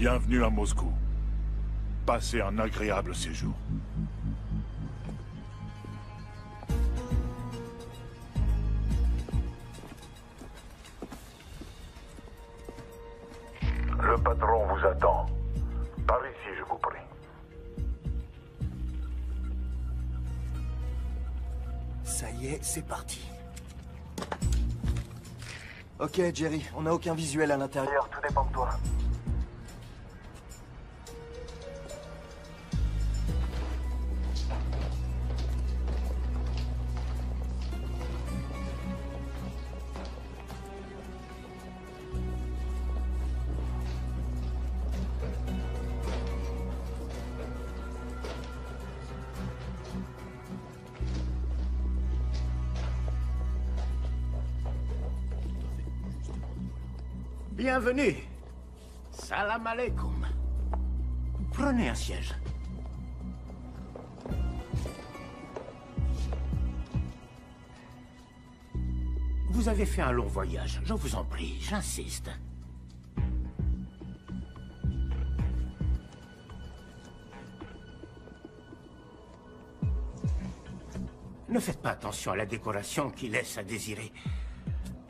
Bienvenue à Moscou. Passez un agréable séjour. Le patron vous attend. Par ici, je vous prie. Ça y est, c'est parti. Ok, Jerry, on n'a aucun visuel à l'intérieur, tout dépend de toi. Bienvenue. Salam alaikum. Prenez un siège. Vous avez fait un long voyage, je vous en prie, j'insiste. Ne faites pas attention à la décoration qui laisse à désirer.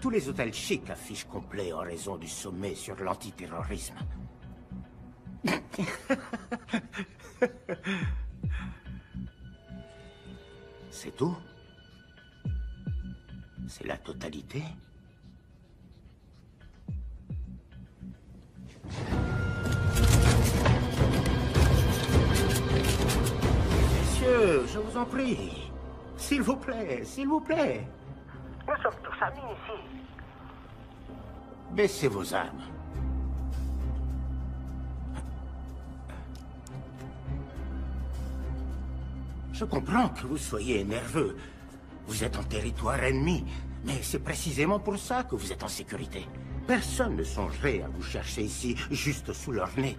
Tous les hôtels chics affichent complet en raison du sommet sur l'antiterrorisme. C'est tout? C'est la totalité? Messieurs, je vous en prie. S'il vous plaît, s'il vous plaît. Nous sommes tous amis ici. Baissez vos armes. Je comprends que vous soyez nerveux. Vous êtes en territoire ennemi. Mais c'est précisément pour ça que vous êtes en sécurité. Personne ne songerait à vous chercher ici, juste sous leur nez.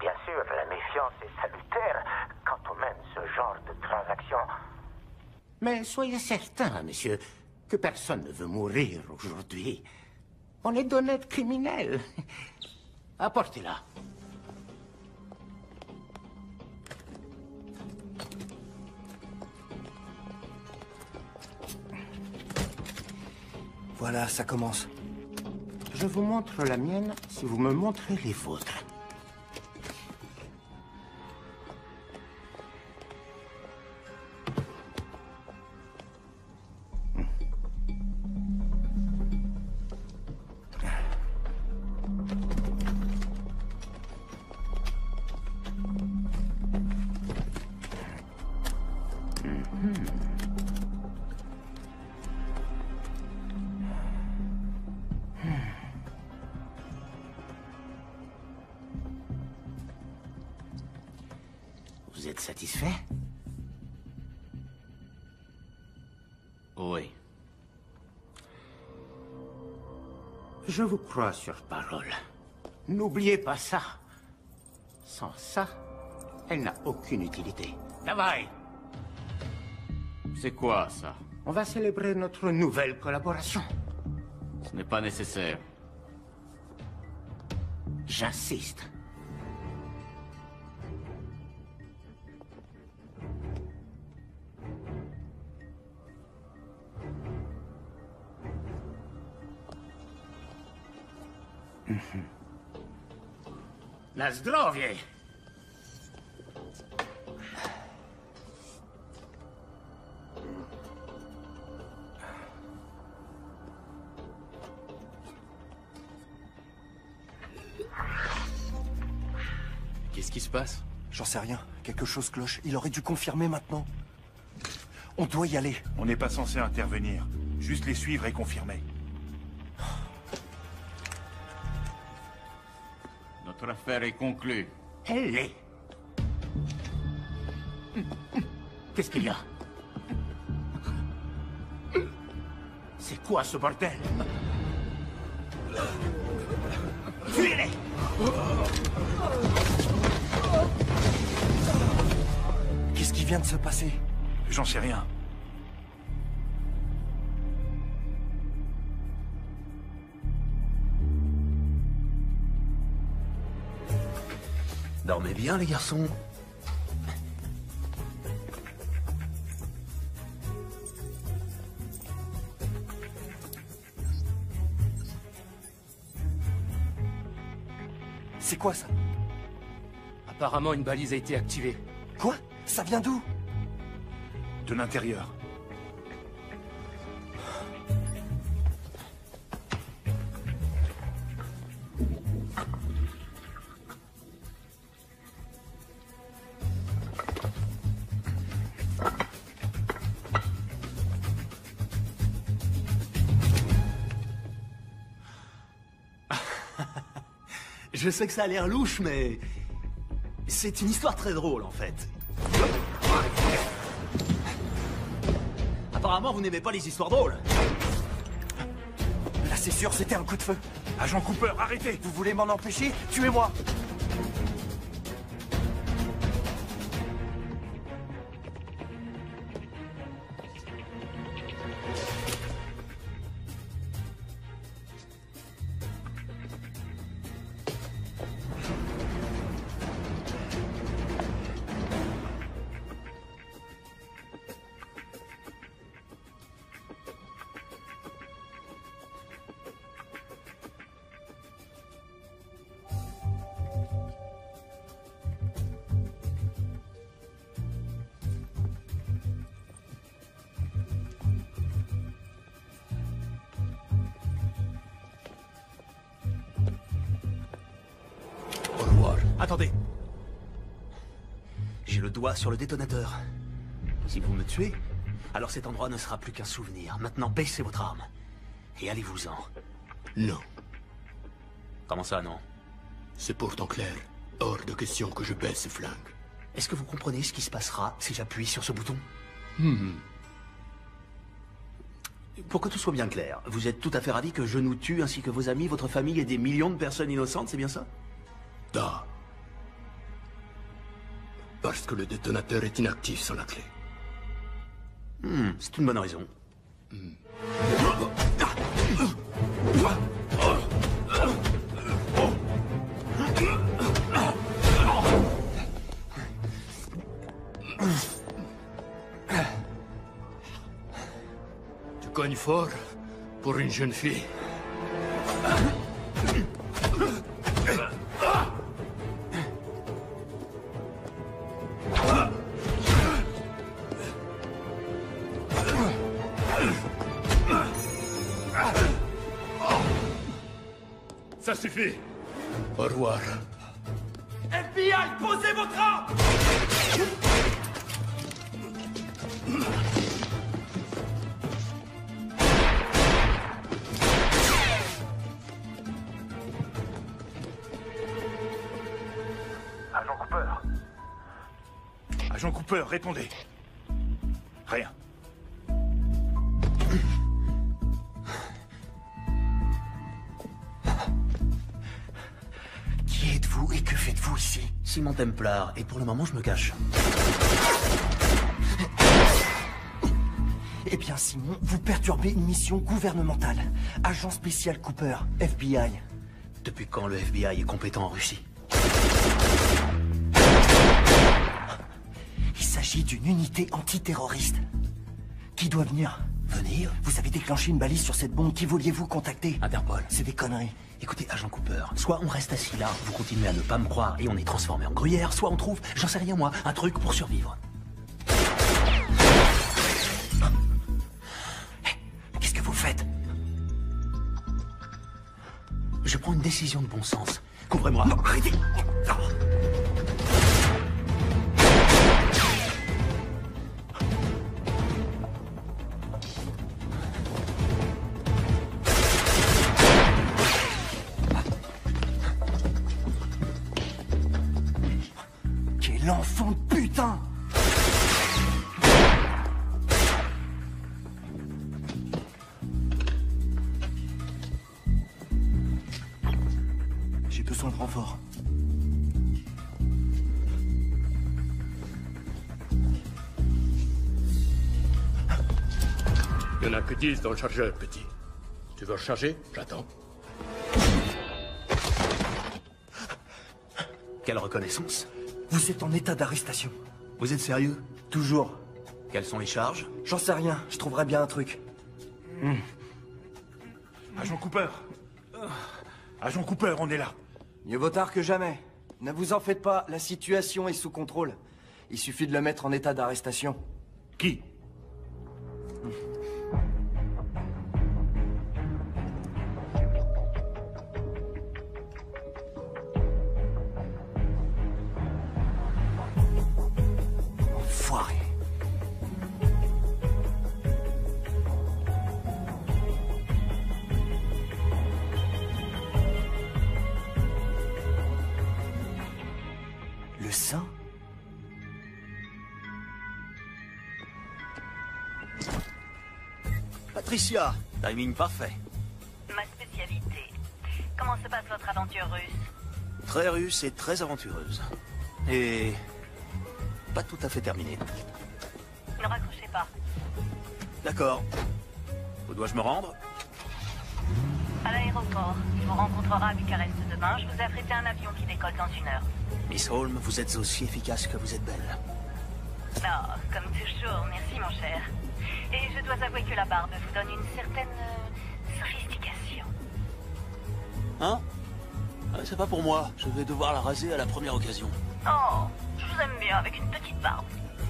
Bien sûr, la méfiance est salutaire quand on mène ce genre de transaction. Mais soyez certain, monsieur, que personne ne veut mourir aujourd'hui. On est d'honnêtes criminels. Apportez-la. Voilà, ça commence. Je vous montre la mienne si vous me montrez les vôtres. Vous êtes satisfait? Oui. Je vous crois sur parole. N'oubliez pas ça. Sans ça, elle n'a aucune utilité. Travail! C'est quoi, ça? On va célébrer notre nouvelle collaboration. Ce n'est pas nécessaire. J'insiste. Na zdrowie! Qu'est-ce qui se passe? J'en sais rien. Quelque chose cloche. Il aurait dû confirmer maintenant. On doit y aller. On n'est pas censé intervenir. Juste les suivre et confirmer. Notre affaire est conclue. Elle l'est. Qu'est-ce qu'il y a? C'est quoi ce bordel? Fuyez-les! Qu'est-ce qui vient de se passer? J'en sais rien. Dormez bien, les garçons. C'est quoi ça? Apparemment, une balise a été activée. Quoi? Ça vient d'où? De l'intérieur. Je sais que ça a l'air louche, mais... c'est une histoire très drôle, en fait. Apparemment, vous n'aimez pas les histoires drôles. Là, c'est sûr, c'était un coup de feu. Agent Cooper, arrêtez! Vous voulez m'en empêcher? Tuez-moi! Attendez. J'ai le doigt sur le détonateur. Si vous me tuez, alors cet endroit ne sera plus qu'un souvenir. Maintenant, baissez votre arme. Et allez-vous-en. Non, Comment ça, non? c'est pourtant clair. Hors de question que je baisse ce flingue. Est-ce que vous comprenez ce qui se passera si j'appuie sur ce bouton? Pour que tout soit bien clair, vous êtes tout à fait ravi que je nous tue ainsi que vos amis, votre famille et des millions de personnes innocentes, c'est bien ça? Da. Parce que le détonateur est inactif sans la clé. C'est une bonne raison. Tu cognes fort pour une jeune fille. Ça suffit! Au revoir. FBI, posez votre arme! Agent Cooper, Agent Cooper, répondez. Rien. Qui êtes-vous et que faites-vous ici? Simon Templar, et pour le moment, je me cache. Eh bien, Simon, vous perturbez une mission gouvernementale. Agent spécial Cooper, FBI. Depuis quand le FBI est compétent en Russie? Il s'agit d'une unité antiterroriste. Qui doit venir? Venir? Vous avez déclenché une balise sur cette bombe. Qui vouliez-vous contacter? Interpol. C'est des conneries. Écoutez, agent Cooper, soit on reste assis là, vous continuez à ne pas me croire et on est transformé en gruyère, soit on trouve, j'en sais rien moi, un truc pour survivre. Qu'est-ce que vous faites? Je prends une décision de bon sens. Couvrez-moi. Non, arrêtez! Quel enfant de putain! J'ai besoin de renfort. Il n'y en a que 10 dans le chargeur, petit. Tu veux recharger? J'attends. Quelle reconnaissance? Vous êtes en état d'arrestation. Vous êtes sérieux? Toujours. Quelles sont les charges? J'en sais rien, je trouverai bien un truc. Agent Cooper. Agent Cooper, on est là. Mieux vaut tard que jamais. Ne vous en faites pas, la situation est sous contrôle. Il suffit de le mettre en état d'arrestation. Qui? Enfoiré. Le sang? Patricia, timing parfait. Ma spécialité. Comment se passe votre aventure russe? Très russe et très aventureuse. Et... pas tout à fait terminée. Ne raccrochez pas. D'accord. Où dois-je me rendre? À l'aéroport. Il vous rencontrera à Bucarest demain. Je vous ai affrété un avion qui décolle dans 1 heure. Miss Holmes, vous êtes aussi efficace que vous êtes belle. Non, comme toujours. Merci, mon cher. Et je dois avouer que la barbe vous donne une certaine sophistication. Hein? C'est pas pour moi. Je vais devoir la raser à la première occasion. Oh, je vous aime bien avec une petite barbe.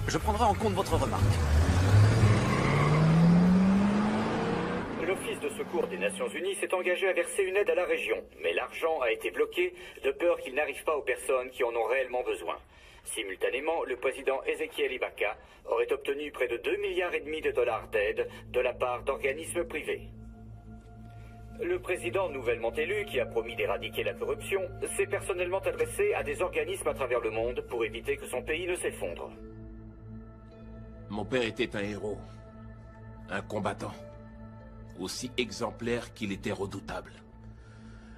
Je prendrai en compte votre remarque. L'Office de secours des Nations Unies s'est engagé à verser une aide à la région, mais l'argent a été bloqué de peur qu'il n'arrive pas aux personnes qui en ont réellement besoin. Simultanément, le président Ezekiel Ibaka aurait obtenu près de 2,5 milliards de dollars d'aide de la part d'organismes privés. Le président nouvellement élu, qui a promis d'éradiquer la corruption, s'est personnellement adressé à des organismes à travers le monde pour éviter que son pays ne s'effondre. Mon père était un héros, un combattant, aussi exemplaire qu'il était redoutable.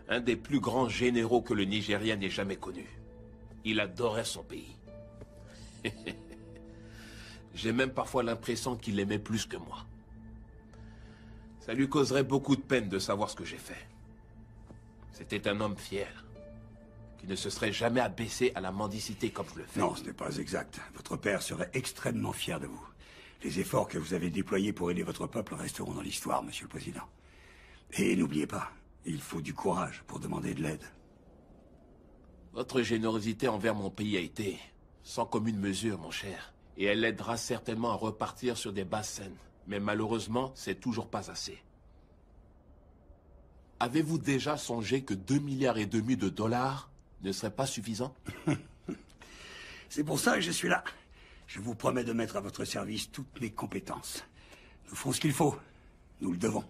Un des plus grands généraux que le Nigeria n'ait jamais connu. Il adorait son pays. J'ai même parfois l'impression qu'il l'aimait plus que moi. Ça lui causerait beaucoup de peine de savoir ce que j'ai fait. C'était un homme fier, qui ne se serait jamais abaissé à la mendicité comme je le fais. Non, ce n'est pas exact. Votre père serait extrêmement fier de vous. Les efforts que vous avez déployés pour aider votre peuple resteront dans l'histoire, Monsieur le Président. Et n'oubliez pas, il faut du courage pour demander de l'aide. Votre générosité envers mon pays a été sans commune mesure, mon cher. Et elle aidera certainement à repartir sur des bases saines. Mais malheureusement, c'est toujours pas assez. Avez-vous déjà songé que 2,5 milliards de dollars ne seraient pas suffisants? C'est pour ça que je suis là. Je vous promets de mettre à votre service toutes mes compétences. Nous ferons ce qu'il faut. Nous le devons.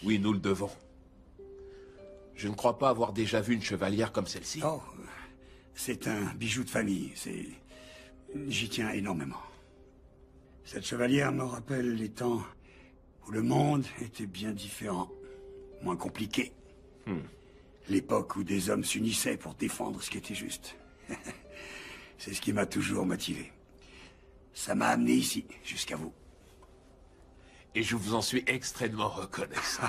Oui, nous le devons. Je ne crois pas avoir déjà vu une chevalière comme celle-ci. Oh, c'est un bijou de famille. J'y tiens énormément. Cette chevalière me rappelle les temps où le monde était bien différent, moins compliqué. L'époque où des hommes s'unissaient pour défendre ce qui était juste. C'est ce qui m'a toujours motivé. Ça m'a amené ici, jusqu'à vous. Et je vous en suis extrêmement reconnaissant.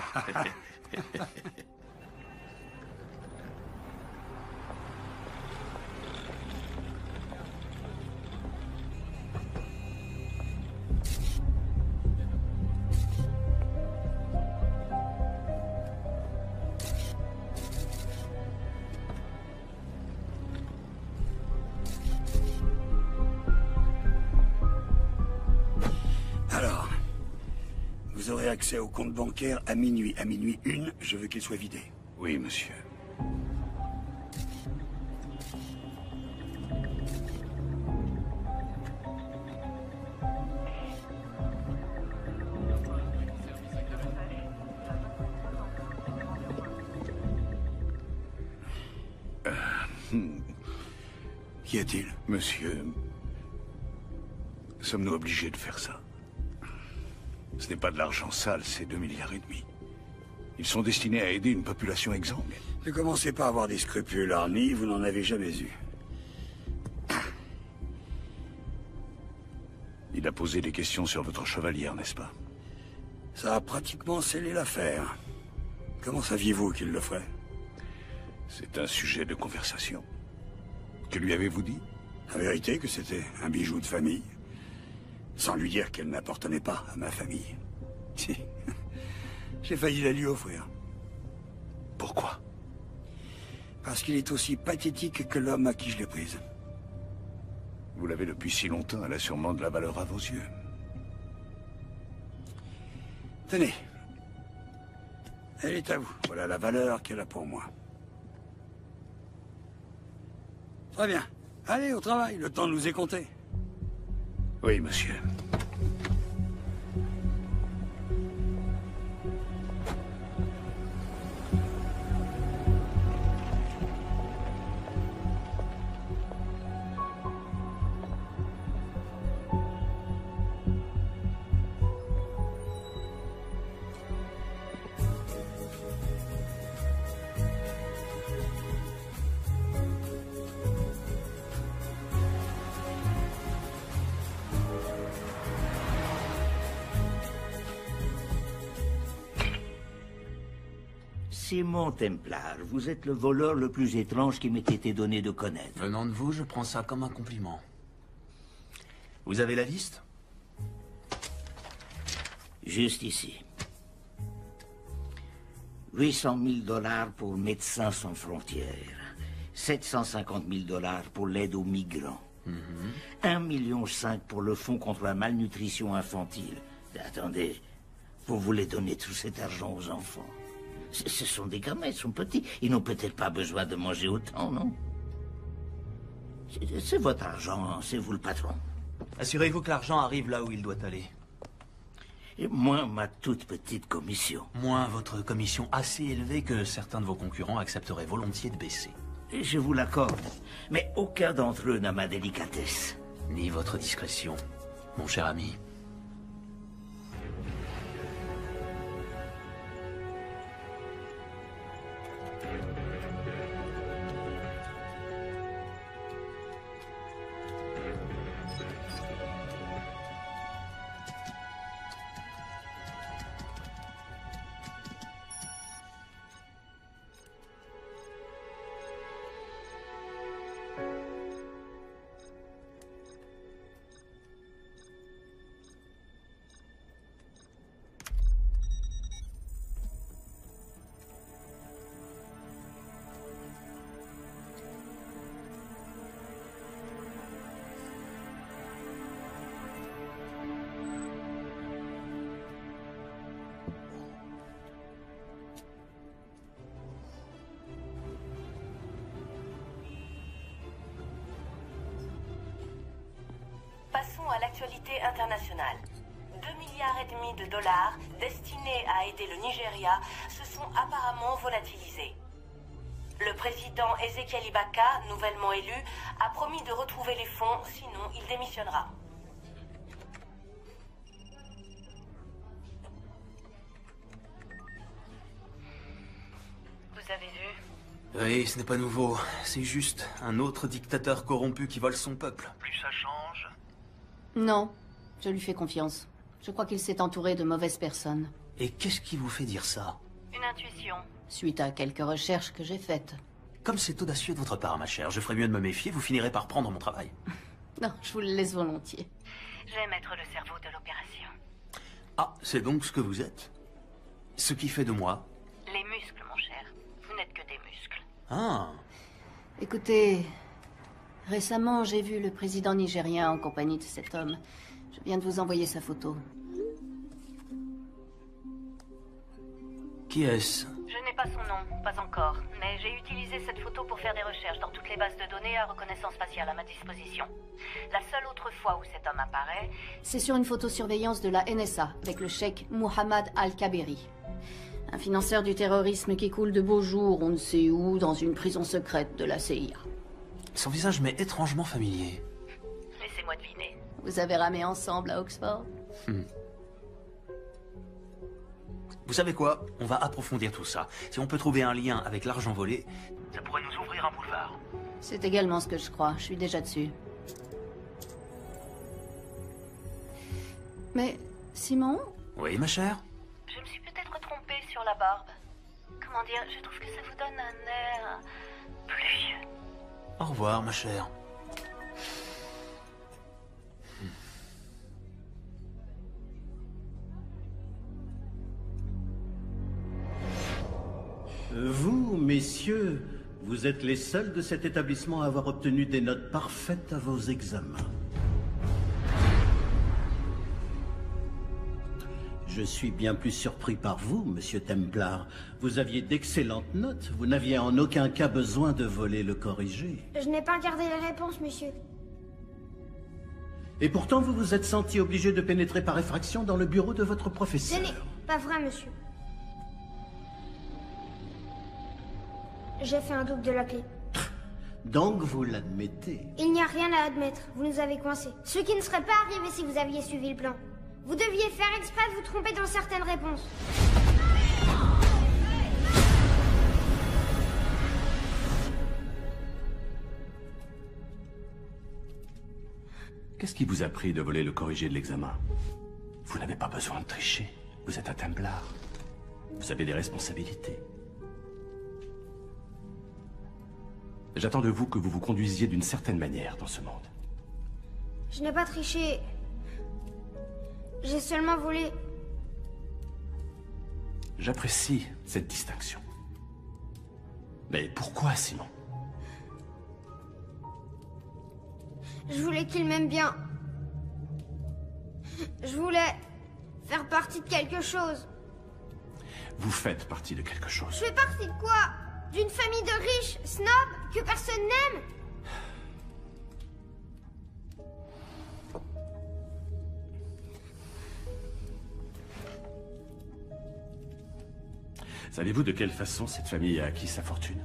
Alors, vous aurez accès au compte bancaire à minuit. À minuit 1, je veux qu'il soit vidé. Oui, monsieur. Qu'y a-t-il? Monsieur, sommes-nous obligés de faire ça? Ce n'est pas de l'argent sale, c'est 2,5 milliards. Ils sont destinés à aider une population exsangue. Ne commencez pas à avoir des scrupules, Arnie, vous n'en avez jamais eu. Il a posé des questions sur votre chevalière, n'est-ce pas? Ça a pratiquement scellé l'affaire. Comment saviez-vous qu'il le ferait? C'est un sujet de conversation. Que lui avez-vous dit? La vérité que c'était un bijou de famille. Sans lui dire qu'elle n'appartenait pas à ma famille. Si. J'ai failli la lui offrir. Pourquoi? Parce qu'il est aussi pathétique que l'homme à qui je l'ai prise. Vous l'avez depuis si longtemps, elle a sûrement de la valeur à vos yeux. Tenez. Elle est à vous. Voilà la valeur qu'elle a pour moi. Très bien. Allez, au travail. Le temps nous est compté. Oui, monsieur. Simon Templar, vous êtes le voleur le plus étrange qui m'ait été donné de connaître. Venant de vous, je prends ça comme un compliment. Vous avez la liste? Juste ici. 800 000 $ pour Médecins sans frontières. 750 000 $ pour l'aide aux migrants. 1,5 million pour le fonds contre la malnutrition infantile. Attendez, vous voulez donner tout cet argent aux enfants? Ce sont des gamins, ils sont petits. Ils n'ont peut-être pas besoin de manger autant, non? C'est votre argent, c'est vous le patron. Assurez-vous que l'argent arrive là où il doit aller. Et moins ma toute petite commission. Moins votre commission assez élevée que certains de vos concurrents accepteraient volontiers de baisser. Je vous l'accorde, mais aucun d'entre eux n'a ma délicatesse. Ni votre discrétion, mon cher ami. Passons à l'actualité internationale. 2,5 milliards de dollars destinés à aider le Nigeria se sont apparemment volatilisés. Le président Ezekiel Ibaka, nouvellement élu, a promis de retrouver les fonds, sinon il démissionnera. Vous avez vu? Oui, ce n'est pas nouveau. C'est juste un autre dictateur corrompu qui vole son peuple. Plus ça change. Non, je lui fais confiance. Je crois qu'il s'est entouré de mauvaises personnes. Et qu'est-ce qui vous fait dire ça? Une intuition. Suite à quelques recherches que j'ai faites. Comme c'est audacieux de votre part, ma chère, je ferais mieux de me méfier, vous finirez par prendre mon travail. Non, je vous le laisse volontiers. J'aime être le cerveau de l'opération. Ah, c'est donc ce que vous êtes? Ce qui fait de moi? Les muscles, mon cher. Vous n'êtes que des muscles. Ah. Écoutez, récemment, j'ai vu le président nigérien en compagnie de cet homme. Je viens de vous envoyer sa photo. Qui est-ce? Je n'ai pas son nom, pas encore, mais j'ai utilisé cette photo pour faire des recherches dans toutes les bases de données à reconnaissance faciale à ma disposition. La seule autre fois où cet homme apparaît... C'est sur une photosurveillance de la NSA, avec le cheikh Mohammed Al-Kaberi. Un financeur du terrorisme qui coule de beaux jours, on ne sait où, dans une prison secrète de la CIA. Son visage m'est étrangement familier. Laissez-moi deviner. Vous avez ramé ensemble à Oxford? Vous savez quoi? On va approfondir tout ça. Si on peut trouver un lien avec l'argent volé, ça pourrait nous ouvrir un boulevard. C'est également ce que je crois. Je suis déjà dessus. Mais, Simon? Oui, ma chère? Je me suis peut-être trompée sur la barbe. Comment dire, je trouve que ça vous donne un air... plus vieux. Au revoir, ma chère. Vous, messieurs, vous êtes les seuls de cet établissement à avoir obtenu des notes parfaites à vos examens. Je suis bien plus surpris par vous, monsieur Templar. Vous aviez d'excellentes notes. Vous n'aviez en aucun cas besoin de voler le corrigé. Je n'ai pas regardé les réponses, monsieur. Et pourtant, vous vous êtes senti obligé de pénétrer par effraction dans le bureau de votre Ce professeur. n'est pas vrai, monsieur. J'ai fait un double de la clé. Donc vous l'admettez. Il n'y a rien à admettre. Vous nous avez coincés. Ce qui ne serait pas arrivé si vous aviez suivi le plan. Vous deviez faire exprès de vous tromper dans certaines réponses. Qu'est-ce qui vous a pris de voler le corrigé de l'examen? Vous n'avez pas besoin de tricher. Vous êtes un Templar. Vous avez des responsabilités. J'attends de vous que vous vous conduisiez d'une certaine manière dans ce monde. Je n'ai pas triché. J'ai seulement volé. J'apprécie cette distinction. Mais pourquoi, Simon? Je voulais qu'il m'aime bien. Je voulais faire partie de quelque chose. Vous faites partie de quelque chose. Je fais partie de quoi? D'une famille de riches, snobs, que personne n'aime? Savez-vous de quelle façon cette famille a acquis sa fortune?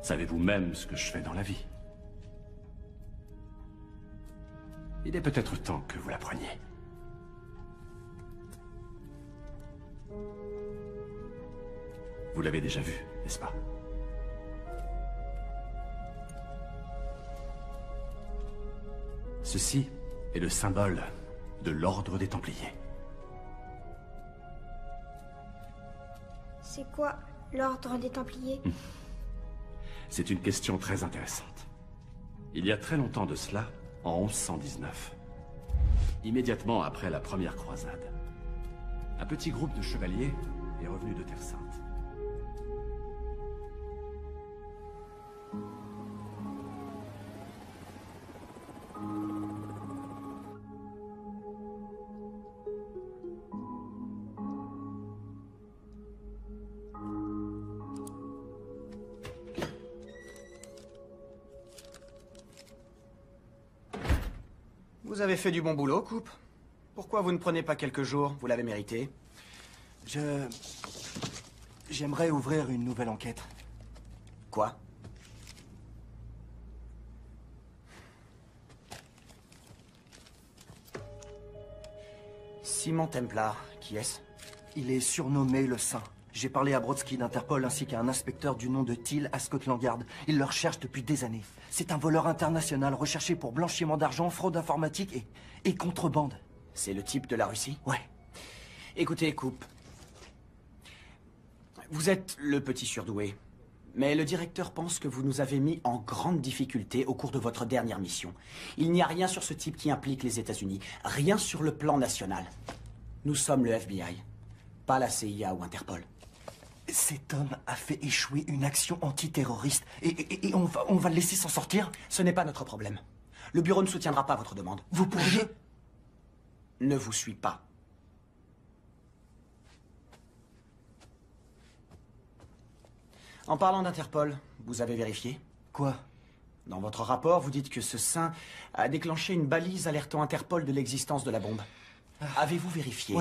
Savez-vous même ce que je fais dans la vie? Il est peut-être temps que vous l'appreniez. Vous l'avez déjà vu, n'est-ce pas? Ceci est le symbole de l'ordre des Templiers. C'est quoi l'ordre des Templiers? C'est une question très intéressante. Il y a très longtemps de cela, en 1119, immédiatement après la première croisade, un petit groupe de chevaliers est revenu de Terre Sainte. Vous avez fait du bon boulot, Coupe. Pourquoi vous ne prenez pas quelques jours? Vous l'avez mérité. J'aimerais ouvrir une nouvelle enquête. Quoi? Simon Templar, qui est-ce? Il est surnommé le Saint. J'ai parlé à Brodsky d'Interpol ainsi qu'à un inspecteur du nom de Thiel à Scotland Yard. Il le recherche depuis des années. C'est un voleur international recherché pour blanchiment d'argent, fraude informatique et contrebande. C'est le type de la Russie? Ouais. Écoutez, Coupe. Vous êtes le petit surdoué. Mais le directeur pense que vous nous avez mis en grande difficulté au cours de votre dernière mission. Il n'y a rien sur ce type qui implique les États-Unis. Rien sur le plan national. Nous sommes le FBI, pas la CIA ou Interpol. Cet homme a fait échouer une action antiterroriste et on va le laisser s'en sortir? Ce n'est pas notre problème. Le bureau ne soutiendra pas votre demande. Vous pourriez... Ne vous suis pas. En parlant d'Interpol, vous avez vérifié? Quoi? Dans votre rapport, vous dites que ce saint a déclenché une balise alertant Interpol de l'existence de la bombe. Avez-vous vérifié?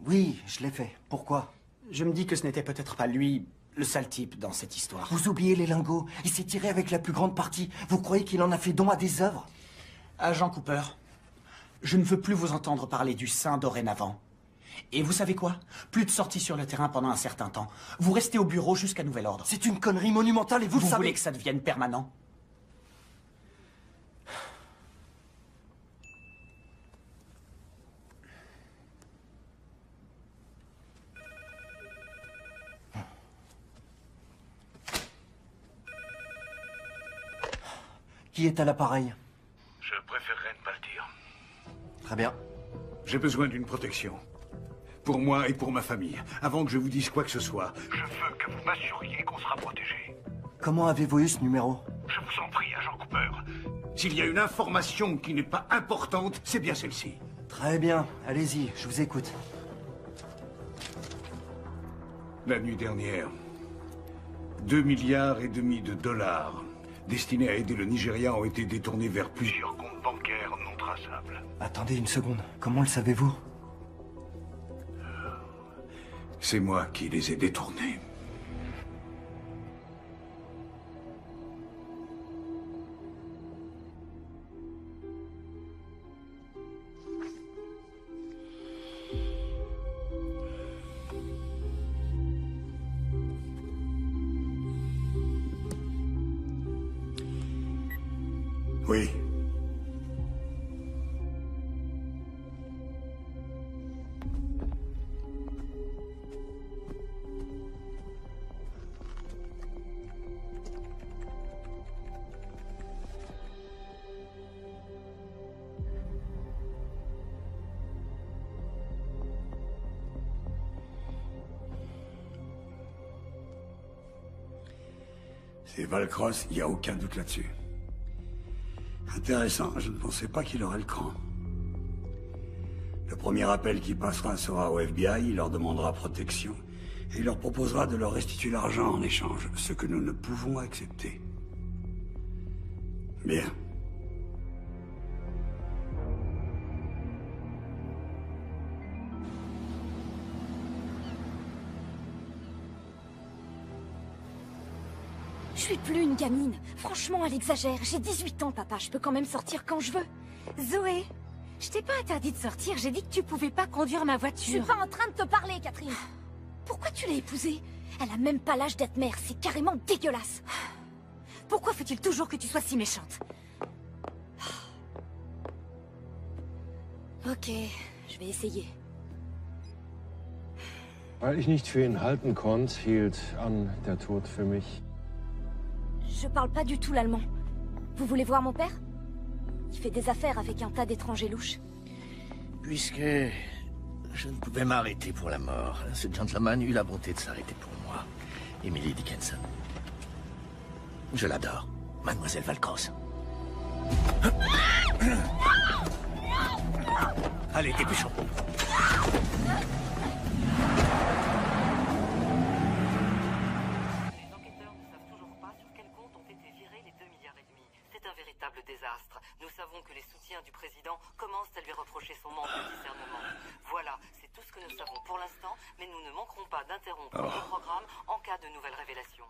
Oui, je l'ai fait. Pourquoi? Je me dis que ce n'était peut-être pas lui, le sale type dans cette histoire. Vous oubliez les lingots. Il s'est tiré avec la plus grande partie. Vous croyez qu'il en a fait don à des œuvres? Agent Cooper, je ne veux plus vous entendre parler du saint dorénavant. Et vous savez quoi? Plus de sorties sur le terrain pendant un certain temps. Vous restez au bureau jusqu'à nouvel ordre. C'est une connerie monumentale et vous le savez. Vous voulez que ça devienne permanent? Qui est à l'appareil? Je préférerais ne pas le dire. Très bien. J'ai besoin d'une protection. Pour moi et pour ma famille. Avant que je vous dise quoi que ce soit, je veux que vous m'assuriez qu'on sera protégé. Comment avez-vous eu ce numéro? Je vous en prie, agent Cooper. S'il y a une information qui n'est pas importante, c'est bien celle-ci. Très bien. Allez-y, je vous écoute. La nuit dernière, 2,5 milliards de dollars destinés à aider le Nigeria ont été détournés vers plusieurs comptes bancaires non traçables. Attendez une seconde. Comment le savez-vous? C'est moi qui les ai détournés. Oui. C'est Valcross, il n'y a aucun doute là-dessus. Intéressant, je ne pensais pas qu'il aurait le cran. Le premier appel qui passera sera au FBI, il leur demandera protection, et il leur proposera de leur restituer l'argent en échange, ce que nous ne pouvons accepter. Bien. Je suis plus une gamine. Franchement, elle exagère. J'ai 18 ans, papa. Je peux quand même sortir quand je veux. Zoé, je t'ai pas interdit de sortir. J'ai dit que tu pouvais pas conduire ma voiture. Je suis pas en train de te parler, Catherine. Pourquoi tu l'as épousée? Elle a même pas l'âge d'être mère. C'est carrément dégueulasse. Pourquoi faut-il toujours que tu sois si méchante? Ok, je vais essayer. Weil ich nicht für ihn halten konnte, hielt an der Tod für mich. Je parle pas du tout l'allemand. Vous voulez voir mon père? Il fait des affaires avec un tas d'étrangers louches. Puisque je ne pouvais m'arrêter pour la mort, ce gentleman eut la bonté de s'arrêter pour moi. Emily Dickinson. Je l'adore, Mademoiselle Valcross. Allez, dépêchons. Désastre. Nous savons que les soutiens du président commencent à lui reprocher son manque de discernement. Voilà, c'est tout ce que nous savons pour l'instant, mais nous ne manquerons pas d'interrompre le programme en cas de nouvelles révélations.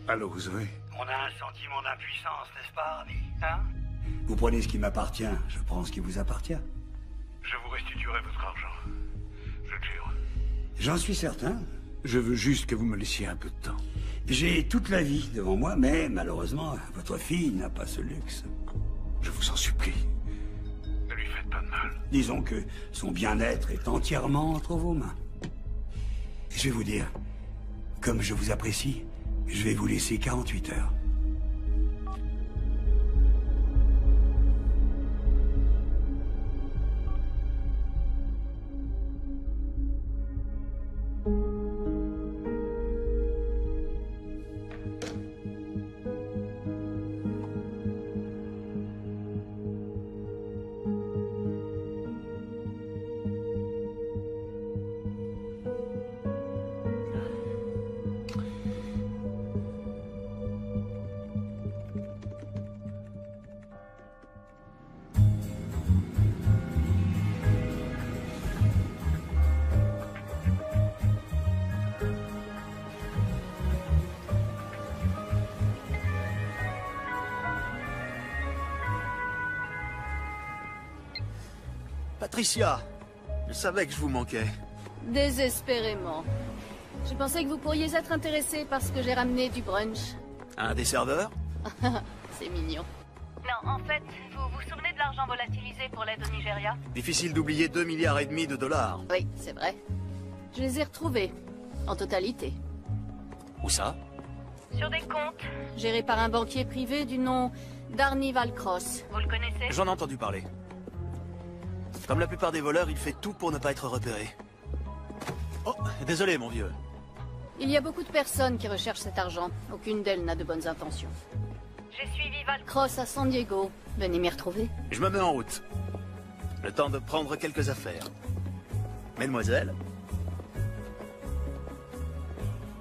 Allô, Zoé? On a un sentiment d'impuissance, n'est-ce pas, ami? Hein? Vous prenez ce qui m'appartient, je prends ce qui vous appartient. Je vous restituerai votre argent. Je le jure. J'en suis certain. Je veux juste que vous me laissiez un peu de temps. J'ai toute la vie devant moi, mais malheureusement, votre fille n'a pas ce luxe. Je vous en supplie. Ne lui faites pas de mal. Disons que son bien-être est entièrement entre vos mains. Je vais vous dire, comme je vous apprécie, je vais vous laisser 48 heures. Patricia, je savais que je vous manquais. Désespérément. Je pensais que vous pourriez être intéressé parce que j'ai ramené du brunch. Un des serveurs? C'est mignon. Non, en fait, vous vous souvenez de l'argent volatilisé pour l'aide au Nigeria? Difficile d'oublier 2,5 milliards de dollars. Oui, c'est vrai. Je les ai retrouvés, en totalité. Où ça? Sur des comptes. Gérés par un banquier privé du nom d'Arnie Valcross. Vous le connaissez? J'en ai entendu parler. Comme la plupart des voleurs, il fait tout pour ne pas être repéré. Oh, désolé mon vieux. Il y a beaucoup de personnes qui recherchent cet argent. Aucune d'elles n'a de bonnes intentions. J'ai suivi Valcross à San Diego. Venez m'y retrouver. Je me mets en route. Le temps de prendre quelques affaires. Mesdemoiselles.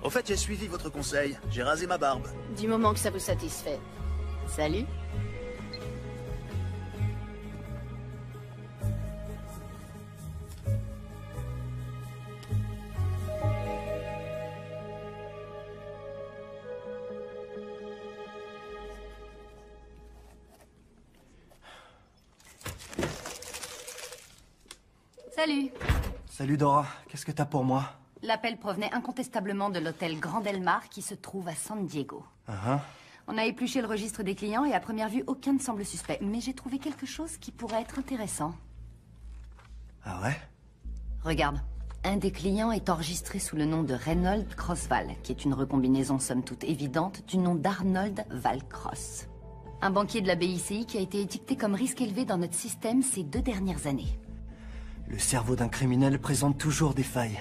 Au fait, j'ai suivi votre conseil. J'ai rasé ma barbe. Du moment que ça vous satisfait. Salut. Salut. Salut Dora, qu'est-ce que t'as pour moi? L'appel provenait incontestablement de l'hôtel Grand Del Mar qui se trouve à San Diego. On a épluché le registre des clients et à première vue, aucun ne semble suspect. Mais j'ai trouvé quelque chose qui pourrait être intéressant. Ah ouais? Regarde. Un des clients est enregistré sous le nom de Reynold Crossval, qui est une recombinaison somme toute évidente du nom d'Arnold Valcross. Un banquier de la BICI qui a été étiqueté comme risque élevé dans notre système ces 2 dernières années. Le cerveau d'un criminel présente toujours des failles.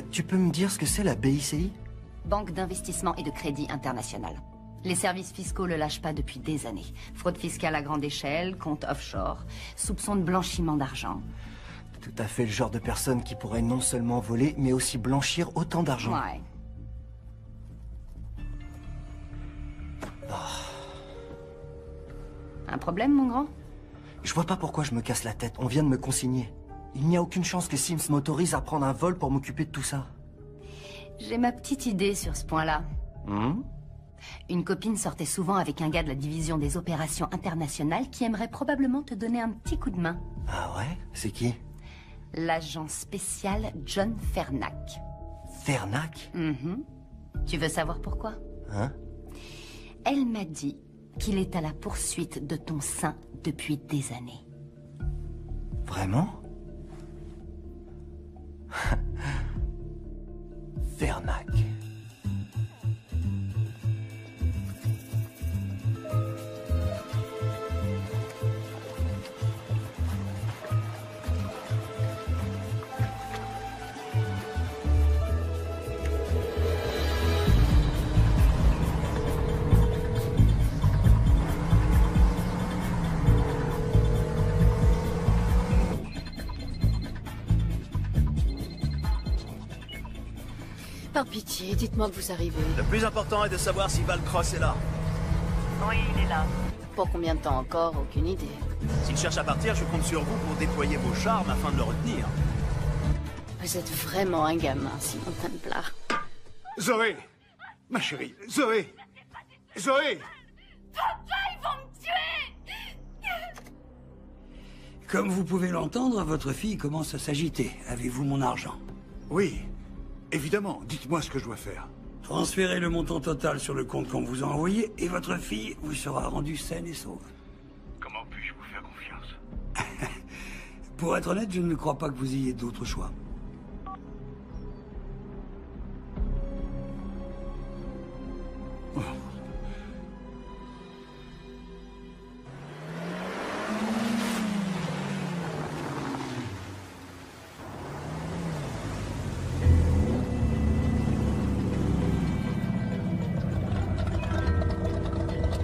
Tu peux me dire ce que c'est la BICI? Banque d'investissement et de crédit international. Les services fiscaux le lâchent pas depuis des années. Fraude fiscale à grande échelle, compte offshore, soupçons de blanchiment d'argent. Tout à fait le genre de personne qui pourrait non seulement voler, mais aussi blanchir autant d'argent. Ouais. Un problème, mon grand? Je vois pas pourquoi je me casse la tête. On vient de me consigner. Il n'y a aucune chance que Sims m'autorise à prendre un vol pour m'occuper de tout ça. J'ai ma petite idée sur ce point-là. Une copine sortait souvent avec un gars de la division des opérations internationales qui aimerait probablement te donner un petit coup de main. Ah ouais? C'est qui? L'agent spécial John Fernac. Fernac? Tu veux savoir pourquoi? Elle m'a dit qu'il est à la poursuite de ton sein depuis des années. Vraiment? Fernac. Par pitié, dites-moi que vous arrivez. Le plus important est de savoir si Valcross est là. Oui, il est là. Pour combien de temps encore? Aucune idée. S'il cherche à partir, je compte sur vous pour déployer vos charmes afin de le retenir. Vous êtes vraiment un gamin, Simon Templar. Zoé! Ma chérie, Zoé! Zoé! Papa, ils vont me tuer! Comme vous pouvez l'entendre, votre fille commence à s'agiter. Avez-vous mon argent? Oui, évidemment. Dites-moi ce que je dois faire. Transférez le montant total sur le compte qu'on vous a envoyé et votre fille vous sera rendue saine et sauve. Comment puis-je vous faire confiance? Pour être honnête, je ne crois pas que vous ayez d'autre choix.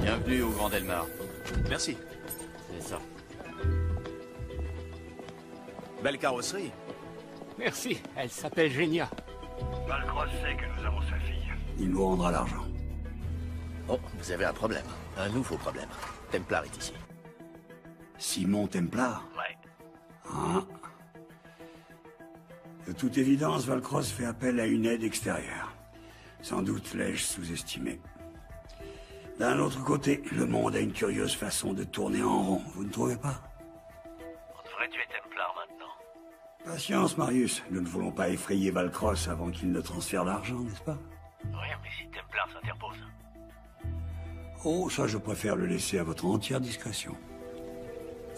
Bienvenue au Grand Del Mar. Merci. C'est ça. Belle carrosserie. Merci, elle s'appelle Genia. Valcross sait que nous avons sa fille. Il nous rendra l'argent. Oh, vous avez un problème. Un nouveau problème. Templar est ici. Simon Templar? Ouais. Ah. De toute évidence, Valcross fait appel à une aide extérieure. Sans doute l'ai-je sous-estimé. D'un autre côté, le monde a une curieuse façon de tourner en rond, vous ne trouvez pas? On devrait tuer Templar maintenant. Patience, Marius. Nous ne voulons pas effrayer Valcross avant qu'il ne transfère l'argent, n'est-ce pas? Oui, mais si Templar s'interpose. Oh, ça, je préfère le laisser à votre entière discrétion.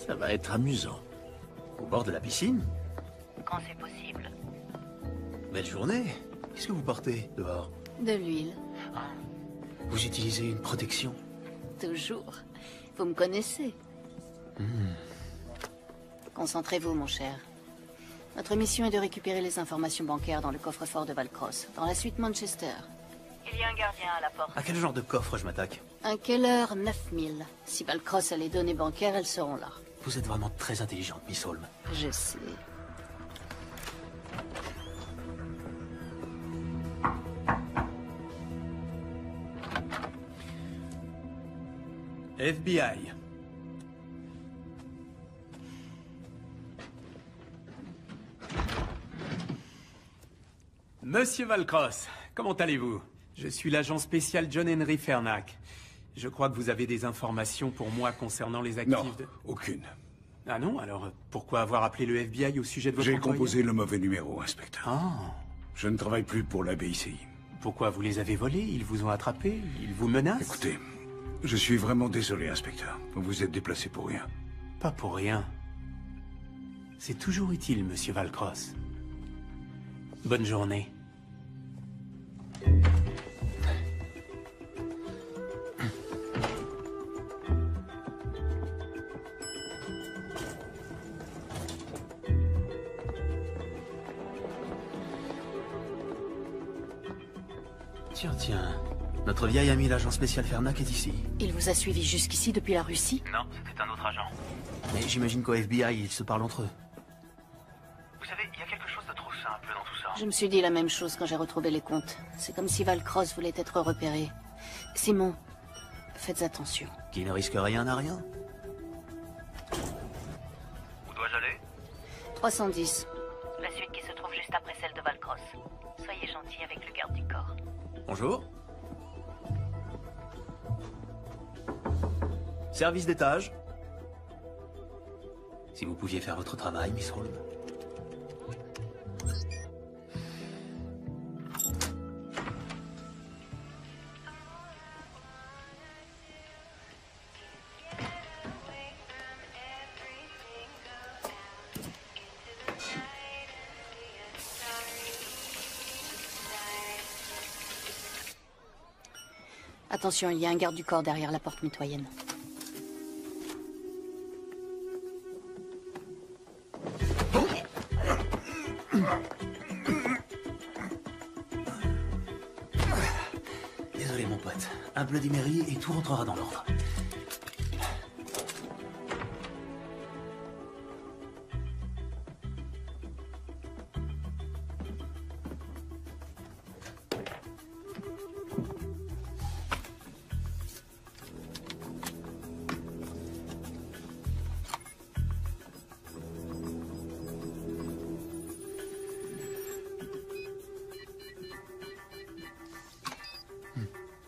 Ça va être amusant. Au bord de la piscine? Quand c'est possible. Belle journée. Qu'est-ce que vous portez dehors? De l'huile. Vous utilisez une protection? Toujours. Vous me connaissez. Concentrez-vous, mon cher. Notre mission est de récupérer les informations bancaires dans le coffre-fort de Valcross, dans la suite Manchester. Il y a un gardien à la porte. À quel genre de coffre je m'attaque? Un Keller 9000. Si Valcross a les données bancaires, elles seront là. Vous êtes vraiment très intelligente, Miss Holmes. Je sais. FBI. Monsieur Valcross, comment allez-vous? Je suis l'agent spécial John Henry Fernac. Je crois que vous avez des informations pour moi concernant les actifs Non, aucune. Ah non? Alors, pourquoi avoir appelé le FBI au sujet de votre J'ai employé? composé le mauvais numéro, inspecteur. Ah. Je ne travaille plus pour la BICI. Pourquoi vous les avez volés? Ils vous ont attrapés? Ils vous menacent? Écoutez, je suis vraiment désolé, inspecteur. Vous vous êtes déplacé pour rien. Pas pour rien. C'est toujours utile, monsieur Valcross. Bonne journée. Tiens. Notre vieil ami l'agent spécial Fernac est ici. Il vous a suivi jusqu'ici depuis la Russie? Non, c'était un autre agent. Mais j'imagine qu'au FBI, ils se parlent entre eux. Vous savez, il y a quelque chose de trop simple dans tout ça. Je me suis dit la même chose quand j'ai retrouvé les comptes. C'est comme si Valcross voulait être repéré. Simon, faites attention. Qui ne risque rien n'a rien. Où dois-je aller? 310. La suite qui se trouve juste après celle de Valcross. Soyez gentil avec le garde du corps. Bonjour. Service d'étage. Si vous pouviez faire votre travail, Miss Holmes. Attention, il y a un garde du corps derrière la porte mitoyenne. Désolé, mon pote. Un Bloody Mary et tout rentrera dans l'ordre.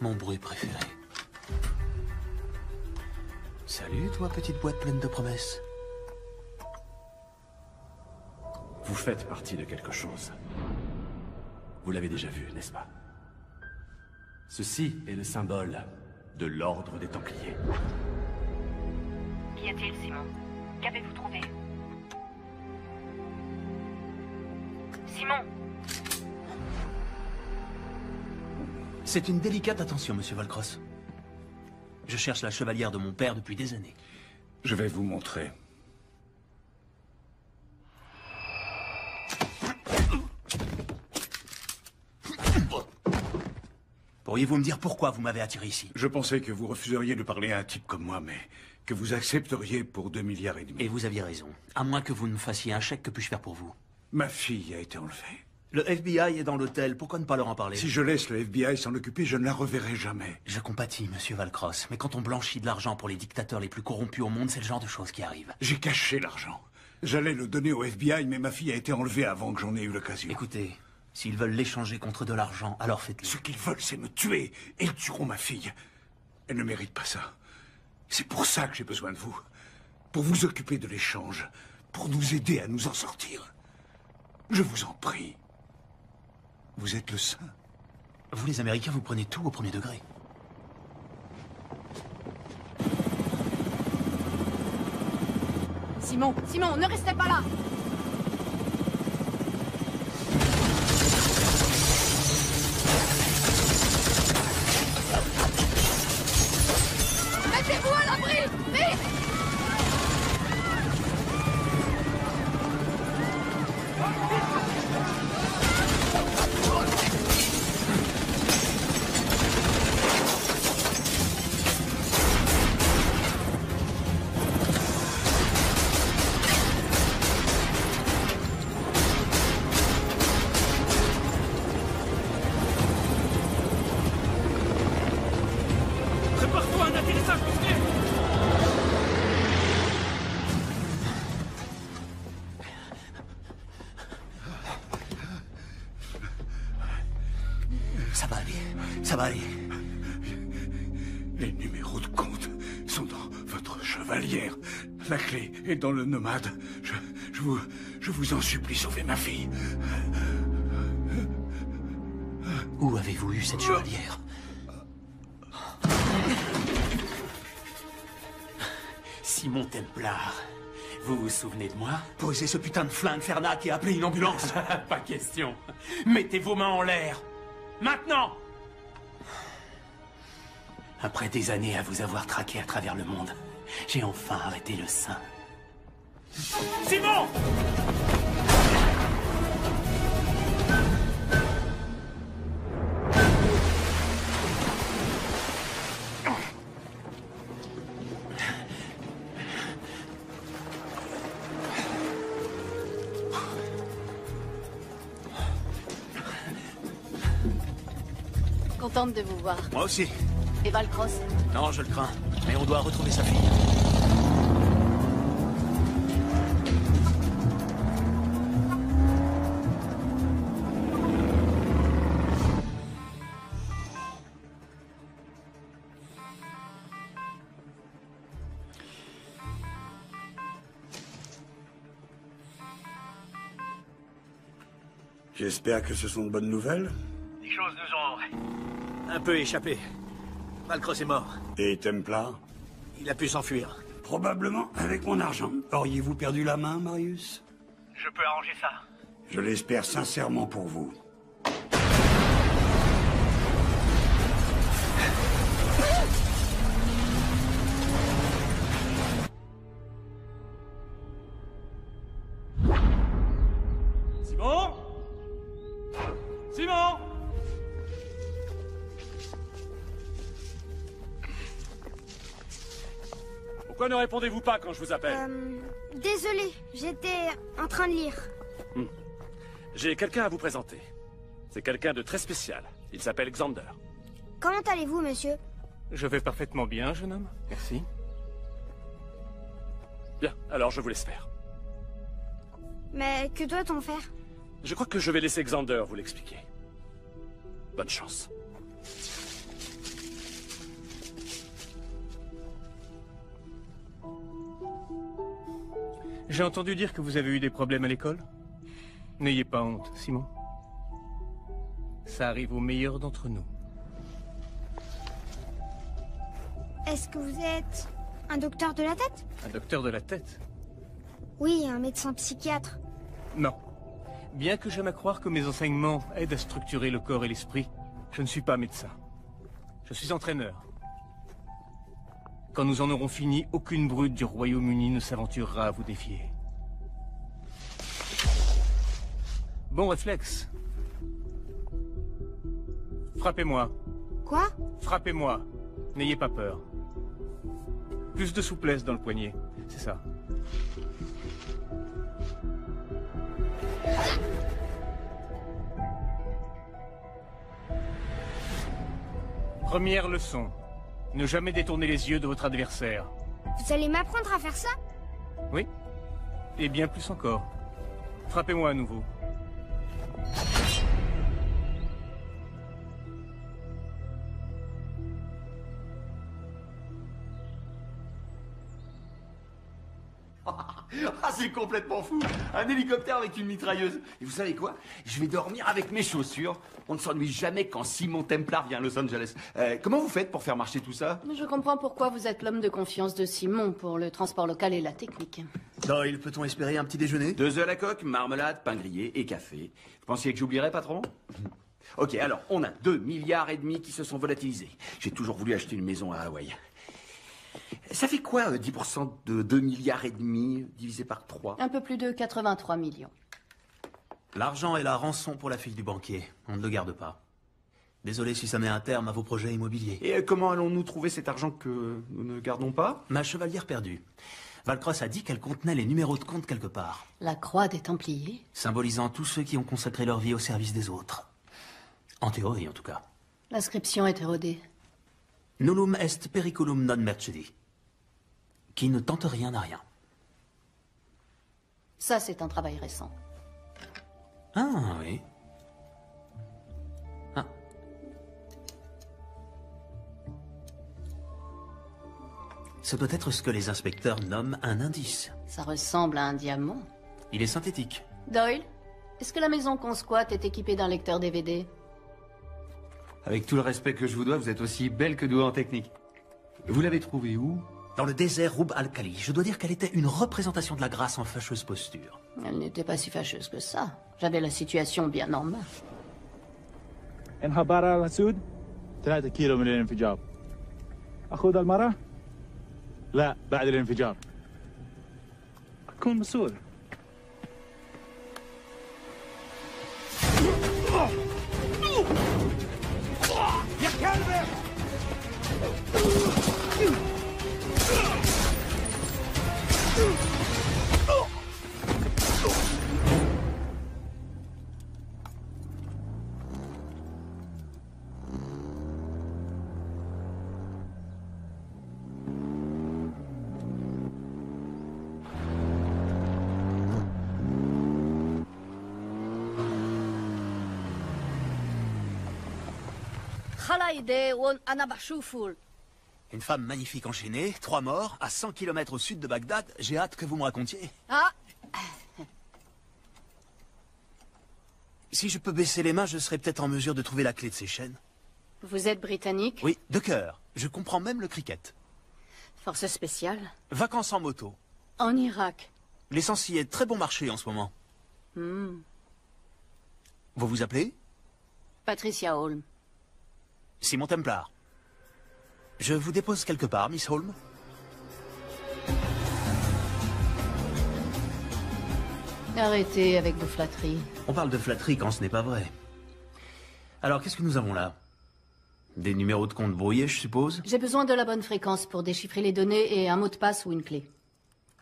Mon bruit préféré. Salut, toi, petite boîte pleine de promesses. Vous faites partie de quelque chose. Vous l'avez déjà vu, n'est-ce pas? Ceci est le symbole de l'ordre des Templiers. Qu'y a-t-il, Simon? Qu'avez-vous trouvé? Simon! C'est une délicate attention, monsieur Valcross. Je cherche la chevalière de mon père depuis des années. Je vais vous montrer. Pourriez-vous me dire pourquoi vous m'avez attiré ici? Je pensais que vous refuseriez de parler à un type comme moi, mais que vous accepteriez pour 2,5 milliards. Et vous aviez raison. À moins que vous ne me fassiez un chèque, que puis-je faire pour vous? Ma fille a été enlevée. Le FBI est dans l'hôtel, pourquoi ne pas leur en parler? Si je laisse le FBI s'en occuper, je ne la reverrai jamais. Je compatis, monsieur Valcross, mais quand on blanchit de l'argent pour les dictateurs les plus corrompus au monde, c'est le genre de choses qui arrivent. J'ai caché l'argent. J'allais le donner au FBI, mais ma fille a été enlevée avant que j'en ai eu l'occasion. Écoutez, s'ils veulent l'échanger contre de l'argent, alors faites-le. Ce qu'ils veulent, c'est me tuer. Et ils tueront ma fille. Elle ne mérite pas ça. C'est pour ça que j'ai besoin de vous. Pour vous occuper de l'échange. Pour nous aider à nous en sortir. Je vous en prie. Vous êtes le saint. Vous, les Américains, vous prenez tout au premier degré. Simon, ne restez pas là! Mettez-vous à l'abri! Vite! Prépare-toi à un atterrissage couvert. Ça va aller, ça va aller. Les numéros de compte sont dans votre chevalière. La clé est dans le nomade. Je vous en supplie, sauvez ma fille. Où avez-vous eu cette chevalière? Simon Templar, vous vous souvenez de moi? Posez ce putain de flingue, Fernac, et appelez une ambulance. Pas question. Mettez vos mains en l'air. Maintenant! Après des années à vous avoir traqué à travers le monde, j'ai enfin arrêté le sein. Simon! Contente de vous voir. Moi aussi. Et Valcross? Non, je le crains. Mais on doit retrouver sa fille. J'espère que ce sont de bonnes nouvelles. Les choses nous ont un peu échappé. Valcross est mort. Et Templar? Il a pu s'enfuir. Probablement avec mon argent. Auriez-vous perdu la main, Marius? Je peux arranger ça. Je l'espère sincèrement pour vous. Simon? Simon? Pourquoi ne répondez-vous pas quand je vous appelle? Désolé, j'étais en train de lire. J'ai quelqu'un à vous présenter. C'est quelqu'un de très spécial. Il s'appelle Xander. Comment allez-vous, monsieur? Je vais parfaitement bien, jeune homme. Merci. Bien, alors je vous laisse faire. Mais que doit-on faire? Je crois que je vais laisser Xander vous l'expliquer. Bonne chance. J'ai entendu dire que vous avez eu des problèmes à l'école. N'ayez pas honte, Simon. Ça arrive aux meilleurs d'entre nous. Est-ce que vous êtes un docteur de la tête? Un docteur de la tête? Oui, un médecin psychiatre. Non. Bien que j'aime à croire que mes enseignements aident à structurer le corps et l'esprit, je ne suis pas médecin. Je suis entraîneur. Quand nous en aurons fini, aucune brute du Royaume-Uni ne s'aventurera à vous défier. Bon réflexe. Frappez-moi. Quoi? Frappez-moi. N'ayez pas peur. Plus de souplesse dans le poignet, c'est ça. Première leçon. Ne jamais détourner les yeux de votre adversaire. Vous allez m'apprendre à faire ça? Oui. Et bien plus encore. Frappez-moi à nouveau. Ah, c'est complètement fou! Un hélicoptère avec une mitrailleuse. Et vous savez quoi? Je vais dormir avec mes chaussures. On ne s'ennuie jamais quand Simon Templar vient à Los Angeles. Comment vous faites pour faire marcher tout ça? Je comprends pourquoi vous êtes l'homme de confiance de Simon pour le transport local et la technique. Doyle, peut-on espérer un petit déjeuner? 2 œufs à la coque, marmelade, pain grillé et café. Vous pensiez que j'oublierais, patron? Ok, alors, on a 2,5 milliards qui se sont volatilisés. J'ai toujours voulu acheter une maison à Hawaï. Ça fait quoi, 10% de 2,5 milliards divisé par 3? Un peu plus de 83 millions. L'argent est la rançon pour la fille du banquier. On ne le garde pas. Désolé si ça met un terme à vos projets immobiliers. Et comment allons-nous trouver cet argent que nous ne gardons pas? Ma chevalière perdue. Valcross a dit qu'elle contenait les numéros de compte quelque part. La croix des Templiers? Symbolisant tous ceux qui ont consacré leur vie au service des autres. En théorie, en tout cas. L'inscription est érodée. Nullum est periculum non mercedi. Qui ne tente rien n'a rien. Ça, c'est un travail récent. Ah, oui. Ah. Ce doit être ce que les inspecteurs nomment un indice. Ça ressemble à un diamant. Il est synthétique. Doyle, est-ce que la maison qu'on squatte est équipée d'un lecteur DVD? Avec tout le respect que je vous dois, vous êtes aussi belle que douée en technique. Vous l'avez trouvée où? Dans le désert Rub al-Khali. Je dois dire qu'elle était une représentation de la grâce en fâcheuse posture. Elle n'était pas si fâcheuse que ça. J'avais la situation bien en main. انهبار على السود 3 كيلو من الانفجار. أخذ المرة؟ لا بعد الانفجار. أكون مسؤول. يا كلب! Une femme magnifique enchaînée, 3 morts, à 100 km au sud de Bagdad. J'ai hâte que vous me racontiez. Ah! Si je peux baisser les mains, je serai peut-être en mesure de trouver la clé de ces chaînes. Vous êtes britannique? Oui, de cœur. Je comprends même le cricket. Force spéciale? Vacances en moto. En Irak? L'essence y est très bon marché en ce moment. Hmm. Vous vous appelez? Patricia Holm. Simon Templar. Je vous dépose quelque part, Miss Holm. Arrêtez avec vos flatteries. On parle de flatterie quand ce n'est pas vrai. Alors, qu'est-ce que nous avons là? Des numéros de compte brouillés, je suppose? J'ai besoin de la bonne fréquence pour déchiffrer les données et un mot de passe ou une clé.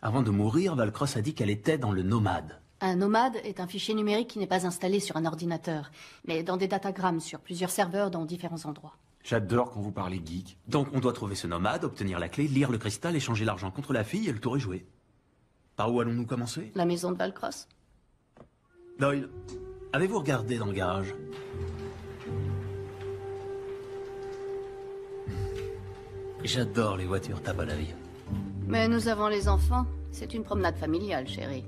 Avant de mourir, Valcross a dit qu'elle était dans le nomade. Un nomade est un fichier numérique qui n'est pas installé sur un ordinateur, mais dans des datagrammes sur plusieurs serveurs dans différents endroits. J'adore quand vous parlez geek. Donc on doit trouver ce nomade, obtenir la clé, lire le cristal, échanger l'argent contre la fille et le tour est joué. Par où allons-nous commencer? La maison de Valcross. Doyle, avez-vous regardé dans le garage? J'adore les voitures tape à l'œil. Mais nous avons les enfants. C'est une promenade familiale, chérie.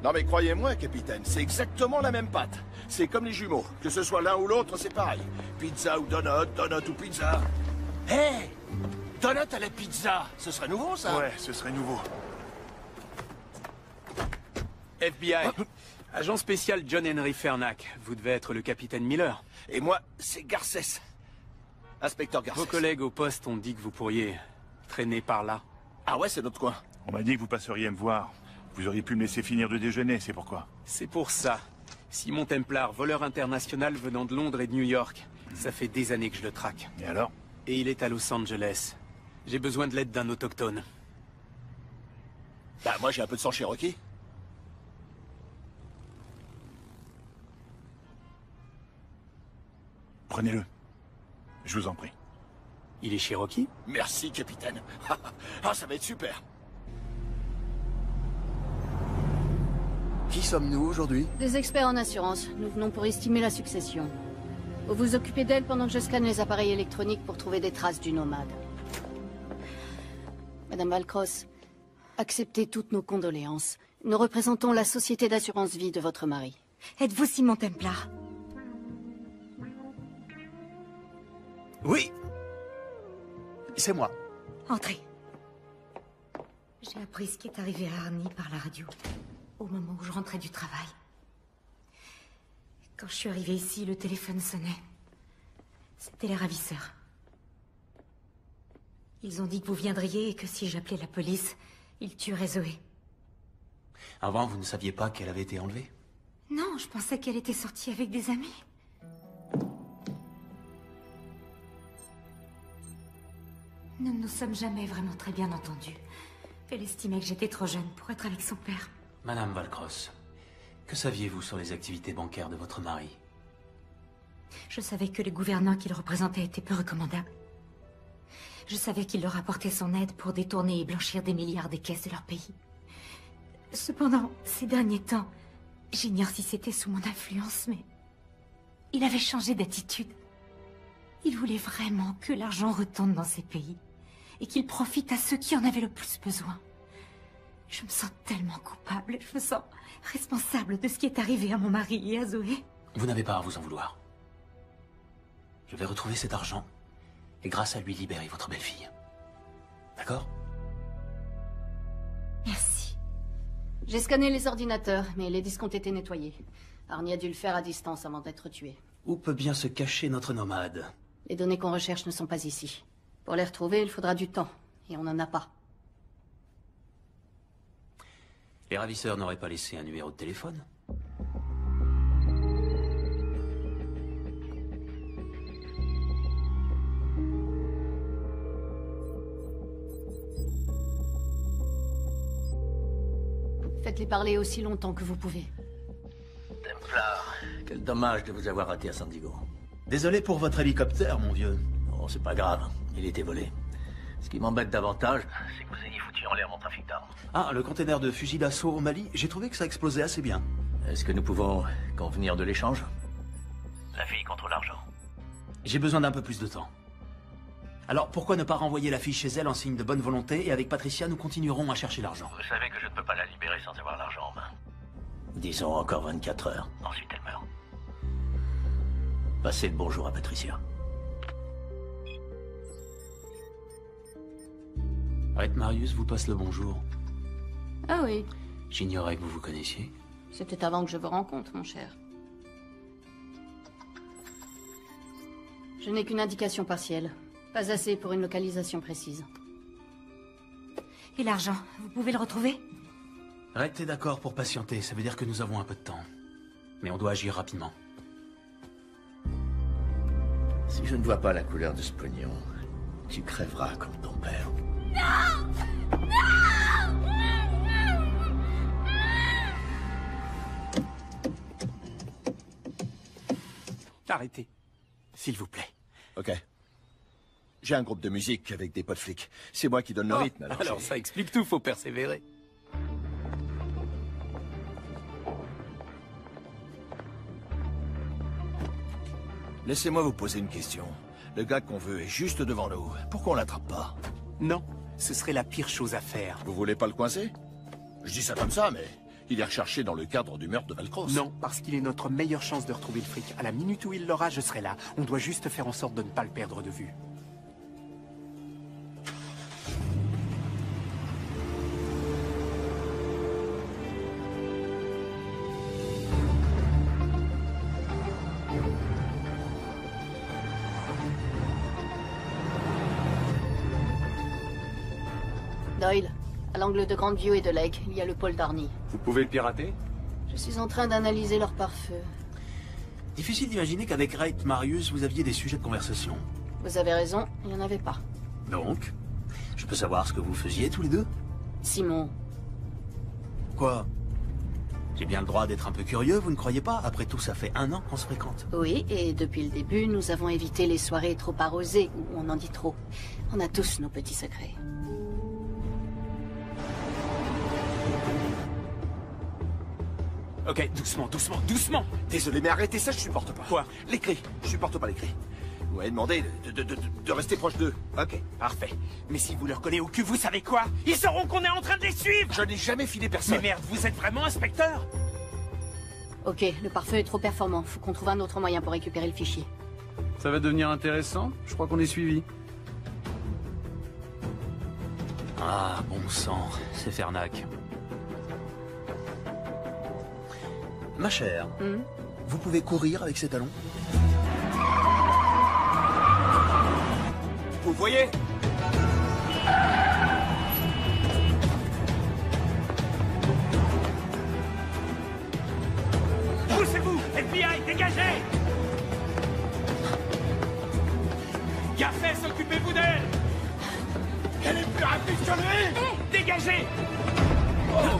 Non mais croyez-moi, capitaine, c'est exactement la même pâte. C'est comme les jumeaux. Que ce soit l'un ou l'autre, c'est pareil. Pizza ou donut, donut ou pizza. Hé hey, donut à la pizza, ce serait nouveau, ça? Ouais, ce serait nouveau. FBI. Agent spécial John Henry Fernac. Vous devez être le capitaine Miller. Et moi, c'est Garcès. Inspecteur Garcès. Vos collègues au poste ont dit que vous pourriez traîner par là. Ah ouais, c'est notre coin. On m'a dit que vous passeriez me voir. Vous auriez pu me laisser finir de déjeuner, c'est pourquoi. C'est pour ça. Simon Templar, voleur international venant de Londres et de New York. Ça fait des années que je le traque. Et alors? Et il est à Los Angeles. J'ai besoin de l'aide d'un autochtone. Bah moi j'ai un peu de sang Cherokee. Prenez-le. Je vous en prie. Il est Cherokee? Merci, capitaine. Ah, ça va être super. Qui sommes-nous aujourd'hui? Des experts en assurance. Nous venons pour estimer la succession. Vous vous occupez d'elle pendant que je scanne les appareils électroniques pour trouver des traces du nomade. Madame Valcross, acceptez toutes nos condoléances. Nous représentons la société d'assurance vie de votre mari. Êtes-vous Simon Templar? Oui. C'est moi. Entrez. J'ai appris ce qui est arrivé à Arnie par la radio, au moment où je rentrais du travail. Quand je suis arrivée ici, le téléphone sonnait. C'était les ravisseurs. Ils ont dit que vous viendriez et que si j'appelais la police, ils tueraient Zoé. Avant, vous ne saviez pas qu'elle avait été enlevée? Non, je pensais qu'elle était sortie avec des amis. Nous ne nous sommes jamais vraiment très bien entendus. Elle estimait que j'étais trop jeune pour être avec son père. Madame Valcross, que saviez-vous sur les activités bancaires de votre mari? Je savais que les gouvernants qu'il représentait étaient peu recommandables. Je savais qu'il leur apportait son aide pour détourner et blanchir des milliards des caisses de leur pays. Cependant, ces derniers temps, j'ignore si c'était sous mon influence, mais il avait changé d'attitude. Il voulait vraiment que l'argent retombe dans ces pays et qu'il profite à ceux qui en avaient le plus besoin. Je me sens tellement coupable, je me sens responsable de ce qui est arrivé à mon mari et à Zoé. Vous n'avez pas à vous en vouloir. Je vais retrouver cet argent et grâce à lui libérer votre belle-fille. D'accord? Merci. J'ai scanné les ordinateurs, mais les disques ont été nettoyés. Arnie a dû le faire à distance avant d'être tué. Où peut bien se cacher notre nomade? Les données qu'on recherche ne sont pas ici. Pour les retrouver, il faudra du temps, et on n'en a pas. Les ravisseurs n'auraient pas laissé un numéro de téléphone? Faites-les parler aussi longtemps que vous pouvez. Templar, quel dommage de vous avoir raté à San Diego. Désolé pour votre hélicoptère, mon vieux. Oh, c'est pas grave, il était volé. Ce qui m'embête davantage, c'est que vous ayez foutu en l'air mon trafic d'armes. Ah, le container de fusil d'assaut au Mali, j'ai trouvé que ça explosait assez bien. Est-ce que nous pouvons convenir de l'échange? La fille contre l'argent. J'ai besoin d'un peu plus de temps. Alors, pourquoi ne pas renvoyer la fille chez elle en signe de bonne volonté, et avec Patricia, nous continuerons à chercher l'argent. Vous savez que je ne peux pas la libérer sans avoir l'argent en main. Disons encore 24 heures. Ensuite, elle meurt. Passez le bonjour à Patricia. Rhett Marius vous passe le bonjour. Ah oui. J'ignorais que vous vous connaissiez. C'était avant que je vous rencontre, mon cher. Je n'ai qu'une indication partielle. Pas assez pour une localisation précise. Et l'argent, vous pouvez le retrouver? Rhett est d'accord pour patienter, ça veut dire que nous avons un peu de temps. Mais on doit agir rapidement. Si je ne vois pas la couleur de ce pognon, tu crèveras comme ton père. Non! Non! Arrêtez, s'il vous plaît. Ok. J'ai un groupe de musique avec des potes flics. C'est moi qui donne le rythme. Alors ça explique tout, faut persévérer. Laissez-moi vous poser une question. Le gars qu'on veut est juste devant nous. Pourquoi on l'attrape pas? Non, ce serait la pire chose à faire. Vous voulez pas le coincer? Je dis ça comme ça, mais il est recherché dans le cadre du meurtre de Valcross. Non, parce qu'il est notre meilleure chance de retrouver le fric. À la minute où il l'aura, je serai là. On doit juste faire en sorte de ne pas le perdre de vue. Doyle, à l'angle de Grandview et de Lake, il y a le pôle d'Arnie. Vous pouvez le pirater? Je suis en train d'analyser leur pare-feu. Difficile d'imaginer qu'avec Rhett Marius, vous aviez des sujets de conversation. Vous avez raison, il n'y en avait pas. Donc, je peux savoir ce que vous faisiez tous les deux? Simon. Quoi? J'ai bien le droit d'être un peu curieux, vous ne croyez pas? Après tout, ça fait 1 an qu'on se fréquente. Oui, et depuis le début, nous avons évité les soirées trop arrosées, où on en dit trop. On a tous nos petits secrets. Ok, doucement, doucement, doucement. Désolé, mais arrêtez ça, je supporte pas. Quoi? Les cris, je supporte pas les cris. Vous m'avez demandé de rester proche d'eux. Ok, parfait. Mais si vous leur collez au cul, vous savez quoi? Ils sauront qu'on est en train de les suivre. Je n'ai jamais filé personne. Mais merde, vous êtes vraiment inspecteur? Ok, le pare-feu est trop performant. Faut qu'on trouve un autre moyen pour récupérer le fichier. Ça va devenir intéressant. Je crois qu'on est suivi. Ah, bon sang, c'est Fernac. Ma chère, vous pouvez courir avec ces talons? Vous voyez? Poussez-vous! FBI, dégagez! Garfès, occupez-vous d'elle! Elle est plus rapide que lui! Dégagez! Oh.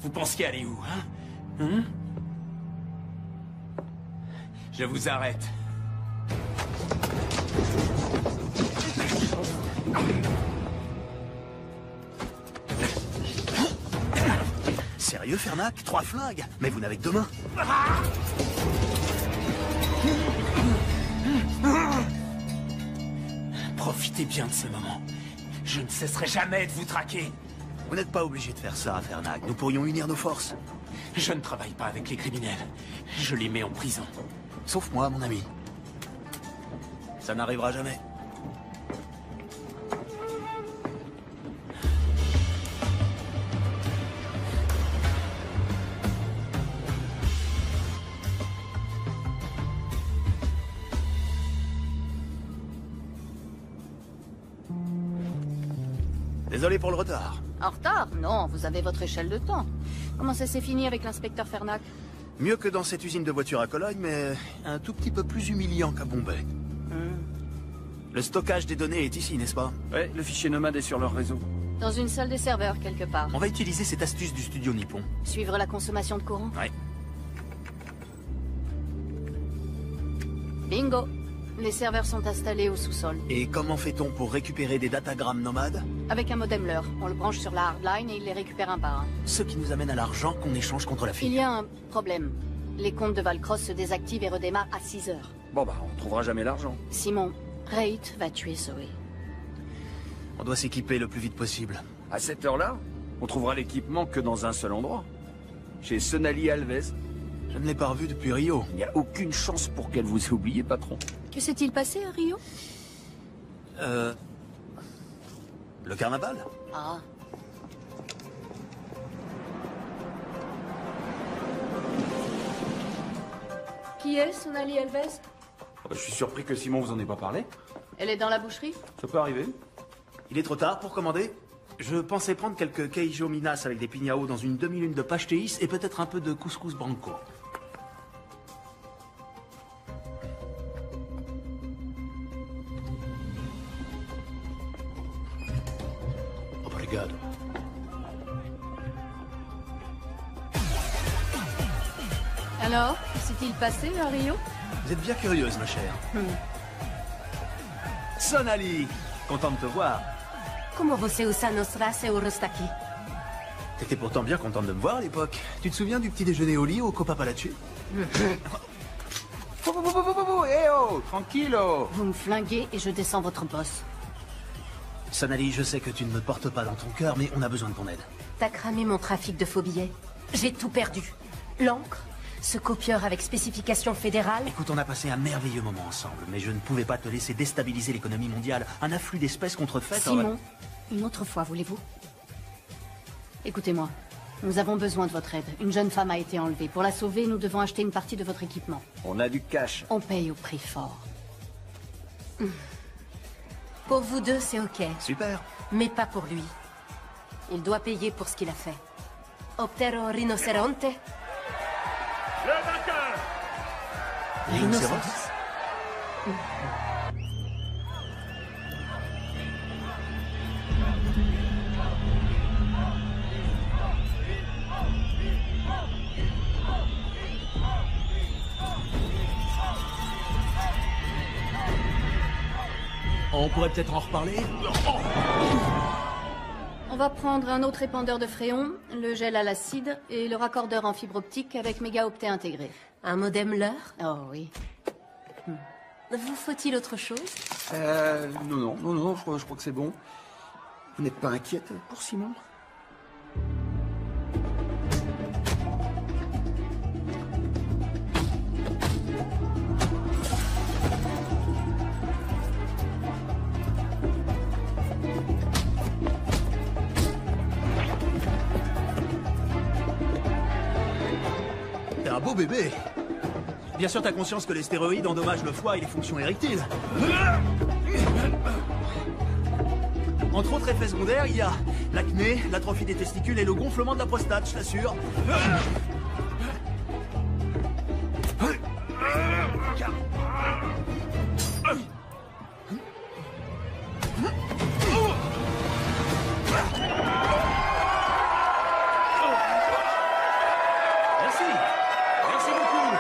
Vous pensiez aller où, hein? Je vous arrête. Sérieux, Fernac? 3 flingues? Mais vous n'avez que 2 mains. Profitez bien de ce moment. Je ne cesserai jamais de vous traquer. Vous n'êtes pas obligé de faire ça, Fernac. Nous pourrions unir nos forces. Je ne travaille pas avec les criminels. Je les mets en prison. Sauf moi, mon ami. Ça n'arrivera jamais. Désolé pour le retard. En retard? Non, vous avez votre échelle de temps. Comment ça s'est fini avec l'inspecteur Fernac? Mieux que dans cette usine de voitures à Cologne, mais un tout petit peu plus humiliant qu'à Bombay. Le stockage des données est ici, n'est-ce pas? Ouais, le fichier nomade est sur leur réseau. Dans une salle des serveurs, quelque part. On va utiliser cette astuce du studio Nippon. Suivre la consommation de courant? Ouais. Bingo! Les serveurs sont installés au sous-sol. Et comment fait-on pour récupérer des datagrammes nomades? Avec un modem LER. On le branche sur la hardline et il les récupère un par un. Ce qui nous amène à l'argent qu'on échange contre la fille. Il y a un problème. Les comptes de Valcross se désactivent et redémarrent à 6 heures. Bon bah, on trouvera jamais l'argent. Simon, Wraith va tuer Zoé. On doit s'équiper le plus vite possible. À cette heure-là, on trouvera l'équipement que dans un seul endroit. Chez Sonali Alves. Je ne l'ai pas revu depuis Rio. Il n'y a aucune chance pour qu'elle vous ait oublié, patron. Que s'est-il passé à Rio? Le carnaval? Ah. Qui est Sonali Alves? Je suis surpris que Simon vous en ait pas parlé. Elle est dans la boucherie? Ça peut arriver. Il est trop tard pour commander? Je pensais prendre quelques queijo minas avec des pignao dans une demi-lune de pastéis et peut-être un peu de couscous branco. Obrigado. Alors, que s'est-il passé à Rio? Vous êtes bien curieuse, ma chère. Sonali, content de te voir. Comment você usa nostra está aqui? T'étais pourtant bien contente de me voir à l'époque. Tu te souviens du petit déjeuner au lit au Copa Palacio? Eh oh, tranquillo. Vous me flinguez et je descends votre boss. Sonali, je sais que tu ne me portes pas dans ton cœur, mais on a besoin de ton aide. T'as cramé mon trafic de faux billets. J'ai tout perdu. L'encre, ce copieur avec spécification fédérale. Écoute, on a passé un merveilleux moment ensemble, mais je ne pouvais pas te laisser déstabiliser l'économie mondiale. Un afflux d'espèces contrefaites... Simon, une autre fois, voulez-vous? Écoutez-moi, nous avons besoin de votre aide. Une jeune femme a été enlevée. Pour la sauver, nous devons acheter une partie de votre équipement. On a du cash. On paye au prix fort. Pour vous deux, c'est ok. Super. Mais pas pour lui. Il doit payer pour ce qu'il a fait. Optero rinoceronte. Le vainqueur! Rhinocéros? pourrait peut-être en reparler. On va prendre un autre épandeur de fréon, le gel à l'acide et le raccordeur en fibre optique avec mégaoctets intégré. Un modem leurre? Oh oui. Vous faut-il autre chose? Non, je crois que c'est bon. Vous n'êtes pas inquiète pour Simon? T'es un beau bébé. Bien sûr, t'as conscience que les stéroïdes endommagent le foie et les fonctions érectiles. Entre autres effets secondaires, il y a l'acné, l'atrophie des testicules et le gonflement de la prostate, je t'assure. Merci beaucoup.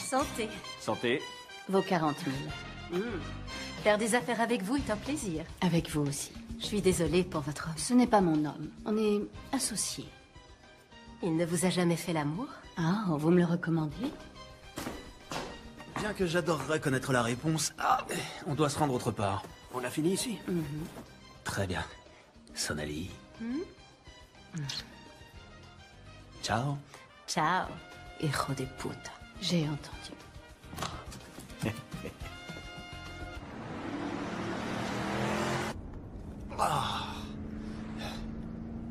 Santé. Santé. Vos 40 000. Faire des affaires avec vous est un plaisir. Avec vous aussi. Je suis désolée pour votre homme. Ce n'est pas mon homme. On est associés. Il ne vous a jamais fait l'amour? Ah, vous me le recommandez? Bien que j'adorerais connaître la réponse, on doit se rendre autre part. On a fini ici? Très bien. Sonali. Ciao. Ciao, hijo de puta. J'ai entendu.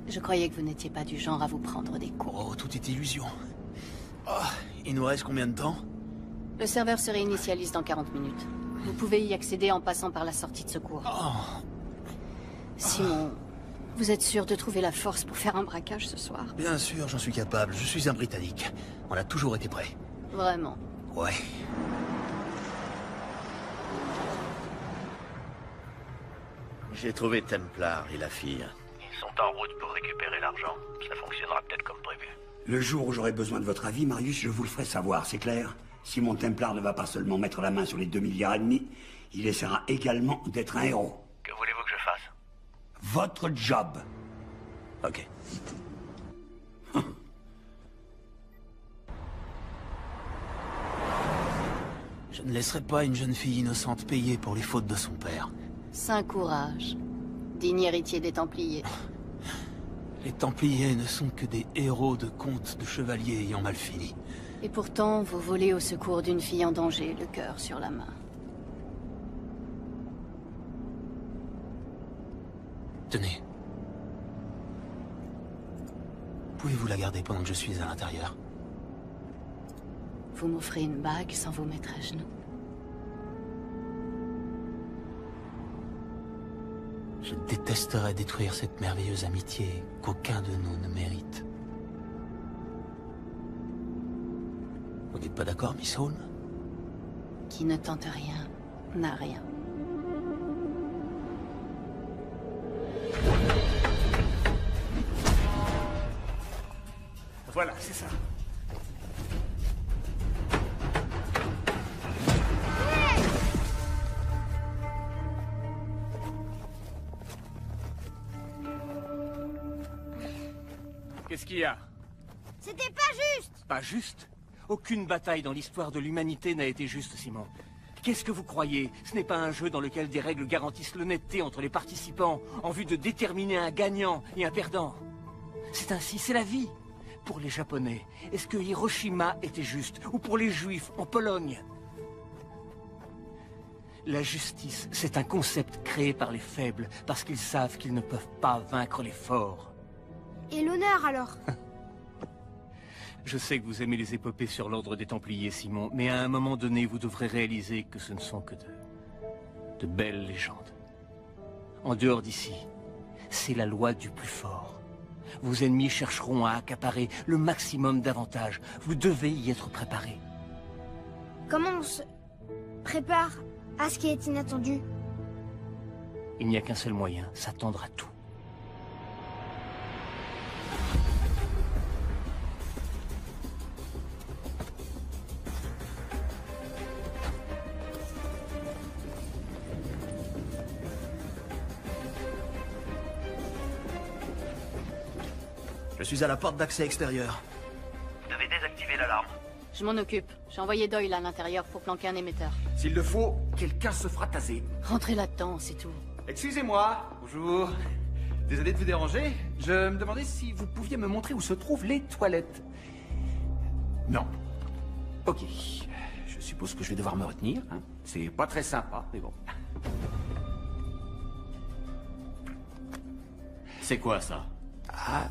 Je croyais que vous n'étiez pas du genre à vous prendre des coups. Oh, tout est illusion. Il nous reste combien de temps? Le serveur se réinitialise dans 40 minutes. Vous pouvez y accéder en passant par la sortie de secours. Simon, vous êtes sûr de trouver la force pour faire un braquage ce soir? Bien sûr, j'en suis capable. Je suis un Britannique. On a toujours été prêts. Vraiment? Ouais. J'ai trouvé Templar et la fille. Ils sont en route pour récupérer l'argent. Ça fonctionnera peut-être comme prévu. Le jour où j'aurai besoin de votre avis, Marius, je vous le ferai savoir, c'est clair? Si mon Templar ne va pas seulement mettre la main sur les 2,5 milliards, il essaiera également d'être un héros. Que voulez-vous que je fasse? Votre job. Ok. Je ne laisserai pas une jeune fille innocente payer pour les fautes de son père. Saint courage. Digne héritier des Templiers. Les Templiers ne sont que des héros de contes de chevaliers ayant mal fini. Et pourtant, vous volez au secours d'une fille en danger, le cœur sur la main. Tenez. Pouvez-vous la garder pendant que je suis à l'intérieur? Vous m'offrez une bague sans vous mettre à genoux. Je détesterais détruire cette merveilleuse amitié qu'aucun de nous ne mérite. Vous n'êtes pas d'accord, Miss Holmes? Qui ne tente rien, n'a rien. Voilà, c'est ça. Qu'est-ce qu'il y a? C'était pas juste! Pas juste? Aucune bataille dans l'histoire de l'humanité n'a été juste, Simon. Qu'est-ce que vous croyez? Ce n'est pas un jeu dans lequel des règles garantissent l'honnêteté entre les participants en vue de déterminer un gagnant et un perdant. C'est ainsi, c'est la vie. Pour les Japonais, est-ce que Hiroshima était juste? Ou pour les Juifs en Pologne? La justice, c'est un concept créé par les faibles parce qu'ils savent qu'ils ne peuvent pas vaincre les forts. Et l'honneur, alors? Je sais que vous aimez les épopées sur l'ordre des Templiers, Simon, mais à un moment donné, vous devrez réaliser que ce ne sont que de belles légendes. En dehors d'ici, c'est la loi du plus fort. Vos ennemis chercheront à accaparer le maximum d'avantages. Vous devez y être préparé. Comment on se prépare à ce qui est inattendu? Il n'y a qu'un seul moyen, s'attendre à tout. Je suis à la porte d'accès extérieure. Vous devez désactiver l'alarme. Je m'en occupe. J'ai envoyé Doyle à l'intérieur pour planquer un émetteur. S'il le faut, quelqu'un se fera taser. Rentrez là-dedans, c'est tout. Excusez-moi, bonjour. Désolé de vous déranger. Je me demandais si vous pouviez me montrer où se trouvent les toilettes. Non. Ok. Je suppose que je vais devoir me retenir. Hein. C'est pas très sympa, mais bon. C'est quoi ça? Ah.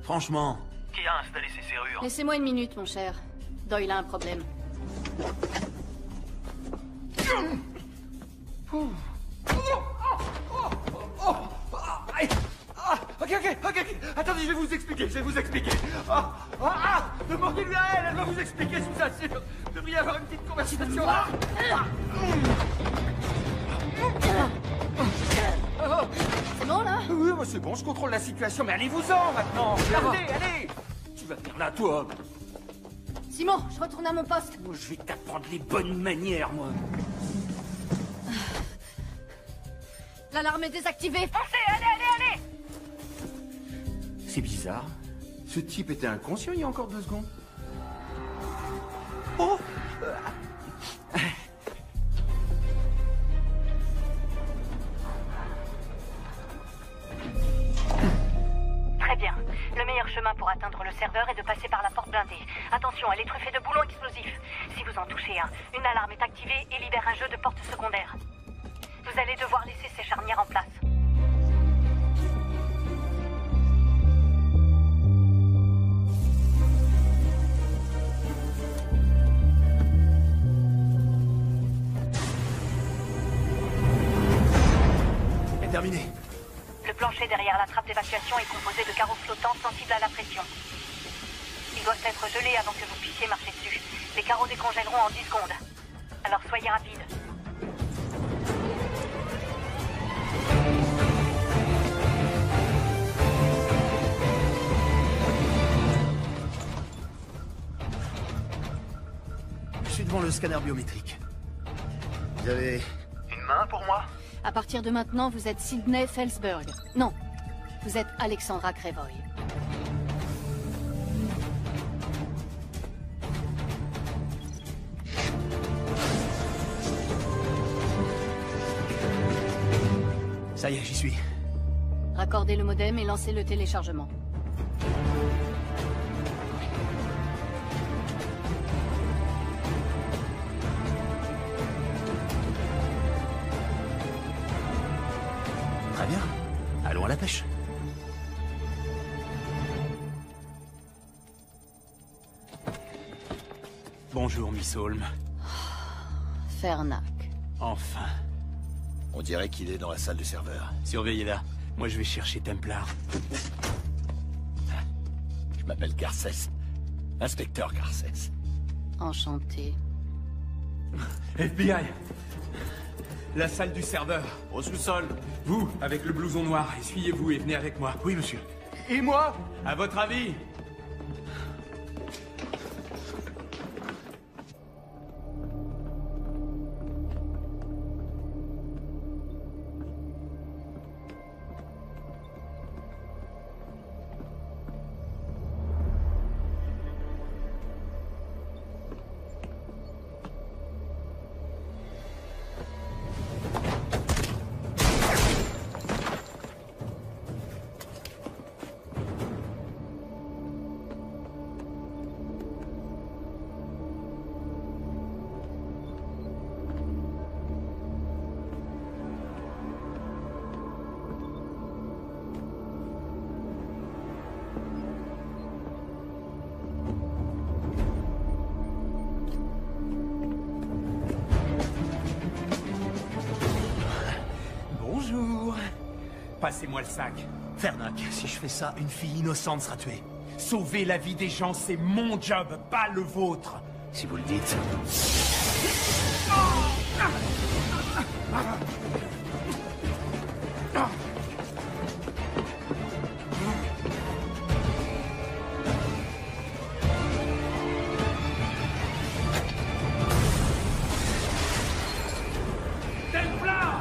Franchement. Qui a installé ces serrures? Laissez-moi une minute, mon cher. Doyle a un problème. Ok. Attendez, je vais vous expliquer. Demandez-lui à elle va vous expliquer, je vous assure. Vous devriez avoir une petite conversation. C'est bon, là? Oui, c'est bon, je contrôle la situation, mais allez-vous-en maintenant. Allez. Tu vas faire là, toi. Simon, je retourne à mon poste. Moi, je vais t'apprendre les bonnes manières, moi. L'alarme est désactivée. Foncez, allez! C'est bizarre. Ce type était inconscient il y a encore 2 secondes. Oh! Très bien. Le meilleur chemin pour atteindre le serveur est de passer par la porte blindée. Attention, elle est truffée de boulons explosifs. Si vous en touchez un, une alarme est activée et libère un jeu de porte secondaire. Vous allez devoir laisser ces charnières en place. Terminé. Le plancher derrière la trappe d'évacuation est composé de carreaux flottants sensibles à la pression. Ils doivent être gelés avant que vous puissiez marcher dessus. Les carreaux décongèleront en 10 secondes. Alors soyez rapide. Je suis devant le scanner biométrique. Vous avez... Une main pour moi? À partir de maintenant, vous êtes Sydney Felsberg. Non, vous êtes Alexandra Crevoy. Ça y est, j'y suis. Raccordez le modem et lancez le téléchargement. Très bien. Allons à la pêche. Bonjour, Miss Holmes. Fernac. Enfin. On dirait qu'il est dans la salle du serveur. Surveillez-la. Moi, je vais chercher Templar. Je m'appelle Garcès. Inspecteur Garcès. Enchanté. FBI! La salle du serveur, au sous-sol. Vous, avec le blouson noir, essuyez-vous et venez avec moi. Oui, monsieur. Et moi? À votre avis? Bonjour. Passez-moi le sac. Fernac, si je fais ça, une fille innocente sera tuée. Sauver la vie des gens, c'est mon job, pas le vôtre. Si vous le dites. Templar!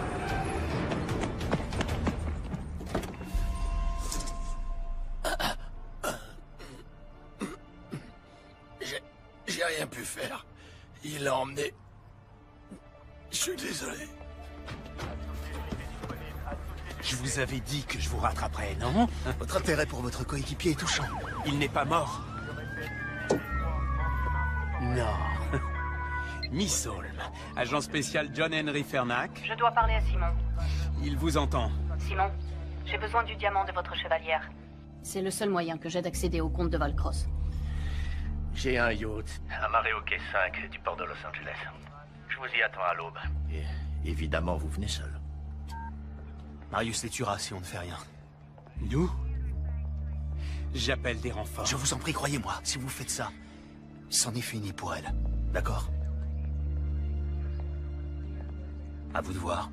pu faire. Il l'a emmené. Je suis désolé. Je vous avais dit que je vous rattraperais, non? Votre intérêt pour votre coéquipier est touchant. Il n'est pas mort. Non. Miss Holm, agent spécial John Henry Fernac. Je dois parler à Simon. Il vous entend. Simon, j'ai besoin du diamant de votre chevalière. C'est le seul moyen que j'ai d'accéder au compte de Valcross. J'ai un yacht amarré au quai 5 du port de Los Angeles. Je vous y attends à l'aube. Et évidemment, vous venez seul. Marius les tuera si on ne fait rien. Nous? J'appelle des renforts. Je vous en prie, croyez-moi, si vous faites ça, c'en est fini pour elle. D'accord? À vous de voir.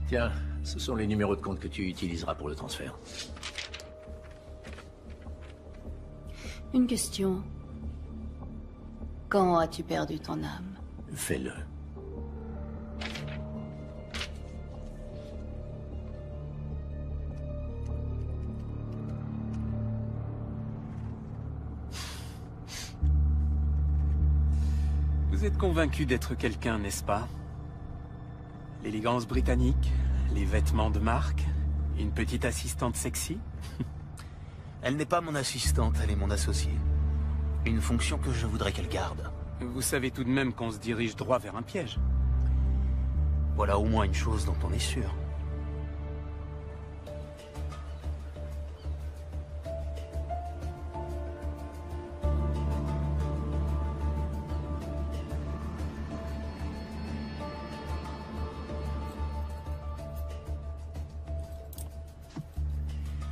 Tiens, ce sont les numéros de compte que tu utiliseras pour le transfert. Une question. Quand as-tu perdu ton âme? Fais-le. Vous êtes convaincu d'être quelqu'un, n'est-ce pas? L'élégance britannique, les vêtements de marque, une petite assistante sexy? Elle n'est pas mon assistante, elle est mon associée. Une fonction que je voudrais qu'elle garde. Vous savez tout de même qu'on se dirige droit vers un piège. Voilà au moins une chose dont on est sûr.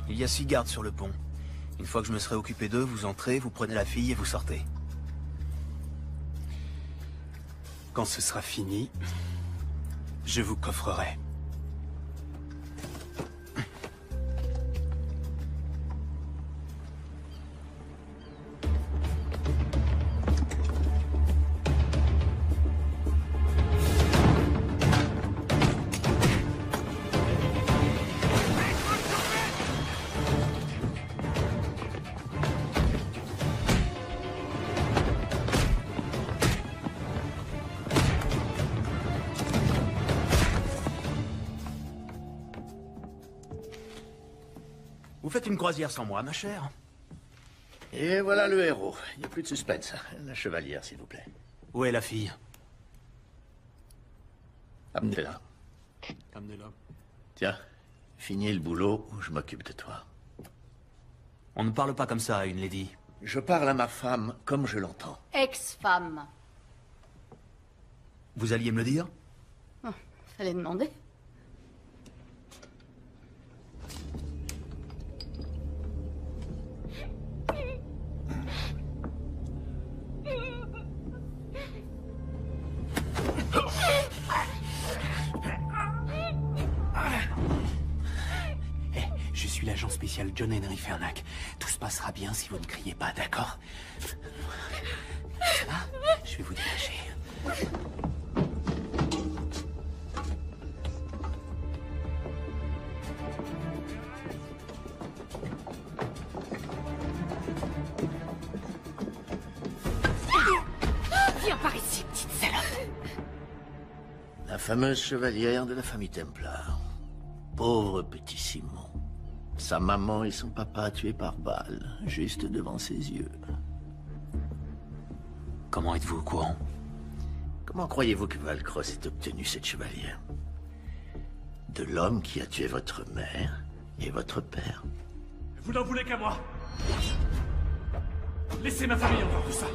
Il y a 6 gardes sur le pont. Une fois que je me serai occupé d'eux, vous entrez, vous prenez la fille et vous sortez. Quand ce sera fini, je vous coffrerai. Vous faites une croisière sans moi, ma chère? Et voilà le héros. Il n'y a plus de suspense. La chevalière, s'il vous plaît. Où est la fille? Amenez-la. Amenez-la. Tiens, finis le boulot ou je m'occupe de toi. On ne parle pas comme ça à une lady. Je parle à ma femme comme je l'entends. Ex-femme. Vous alliez me le dire? Oh, fallait demander. Je suis l'agent spécial John Henry Fernac. Tout se passera bien si vous ne criez pas, d'accord? Ça va? Je vais vous dégager. Viens par ici, petite salope. La fameuse chevalière de la famille Templar. Pauvre petit Simon. Sa maman et son papa tués par balle, juste devant ses yeux. Comment êtes-vous au courant? Comment croyez-vous que Valcross ait obtenu cette chevalière? De l'homme qui a tué votre mère et votre père. Vous n'en voulez qu'à moi. Laissez ma famille en dehors de ça.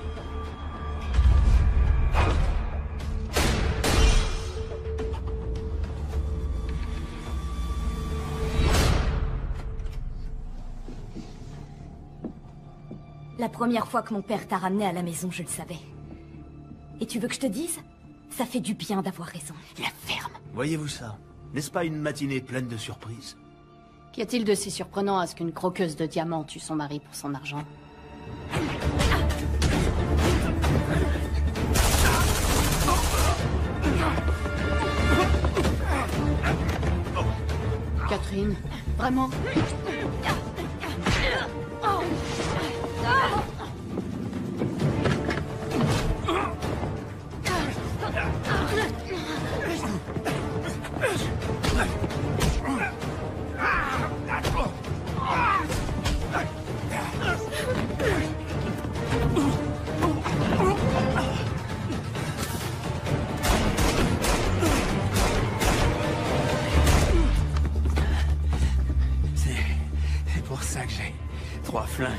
La première fois que mon père t'a ramené à la maison, je le savais. Et tu veux que je te dise? Ça fait du bien d'avoir raison. La ferme. Voyez-vous ça? N'est-ce pas une matinée pleine de surprises? Qu'y a-t-il de si surprenant à ce qu'une croqueuse de diamants tue son mari pour son argent? Catherine, vraiment? C'est pour ça que j'ai 3 flingues.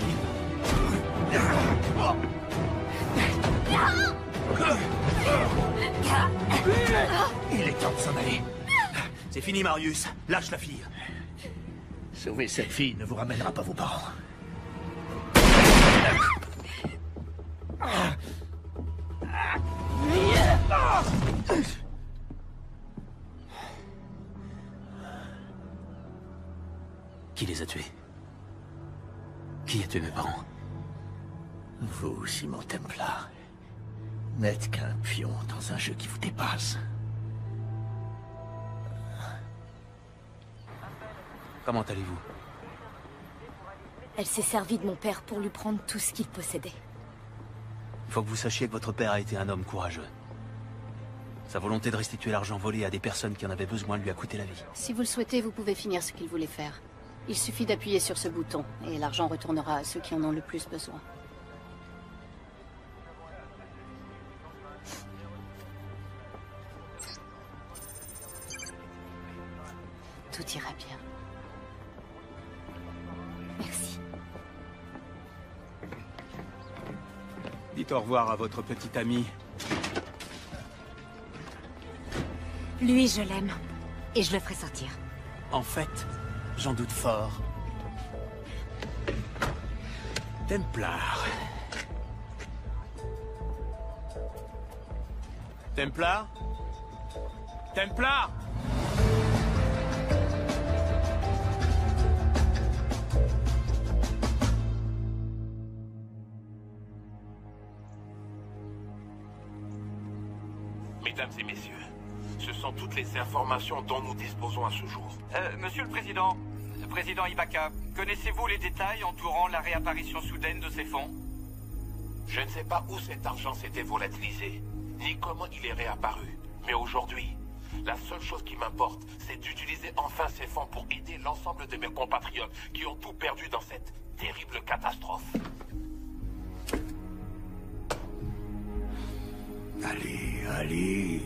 Il est temps de s'en aller. C'est fini, Marius. Lâche la fille. Sauver cette fille ne vous ramènera pas vos parents. Qui les a tués? Qui a tué mes parents? Vous, Simon Templar, n'êtes qu'un pion dans un jeu qui vous dépasse. Comment allez-vous? Elle s'est servie de mon père pour lui prendre tout ce qu'il possédait. Il faut que vous sachiez que votre père a été un homme courageux. Sa volonté de restituer l'argent volé à des personnes qui en avaient besoin lui a coûté la vie. Si vous le souhaitez, vous pouvez finir ce qu'il voulait faire. Il suffit d'appuyer sur ce bouton, et l'argent retournera à ceux qui en ont le plus besoin. Tout ira bien. Merci. Dites au revoir à votre petite amie. Lui, je l'aime. Et je le ferai sortir. En fait, j'en doute fort. Templar. Templar? Templar? Mesdames et messieurs, ce sont toutes les informations dont nous disposons à ce jour. Monsieur le Président, Président Ibaka, connaissez-vous les détails entourant la réapparition soudaine de ces fonds? Je ne sais pas où cet argent s'était volatilisé, ni comment il est réapparu. Mais aujourd'hui, la seule chose qui m'importe, c'est d'utiliser enfin ces fonds pour aider l'ensemble de mes compatriotes qui ont tout perdu dans cette terrible catastrophe. Allez, allez.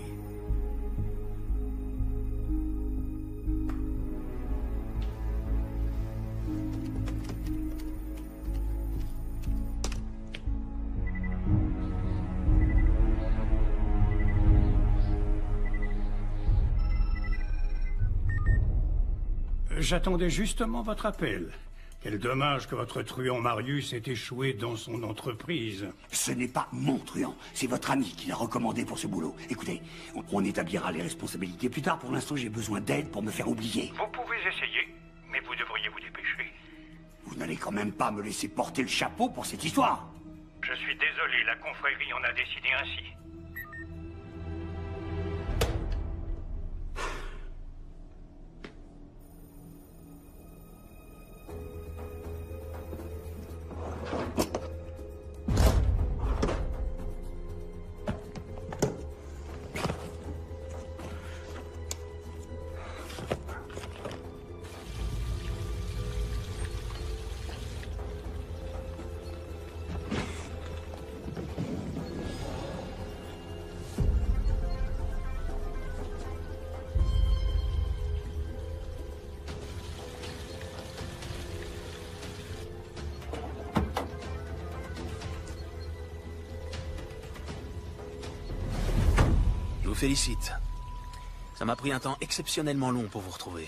J'attendais justement votre appel. Quel dommage que votre truand Marius ait échoué dans son entreprise. Ce n'est pas mon truand, c'est votre ami qui l'a recommandé pour ce boulot. Écoutez, on établira les responsabilités plus tard. Pour l'instant, j'ai besoin d'aide pour me faire oublier. Vous pouvez essayer, mais vous devriez vous dépêcher. Vous n'allez quand même pas me laisser porter le chapeau pour cette histoire. Je suis désolé, la confrérie en a décidé ainsi. Je vous félicite. Ça m'a pris un temps exceptionnellement long pour vous retrouver.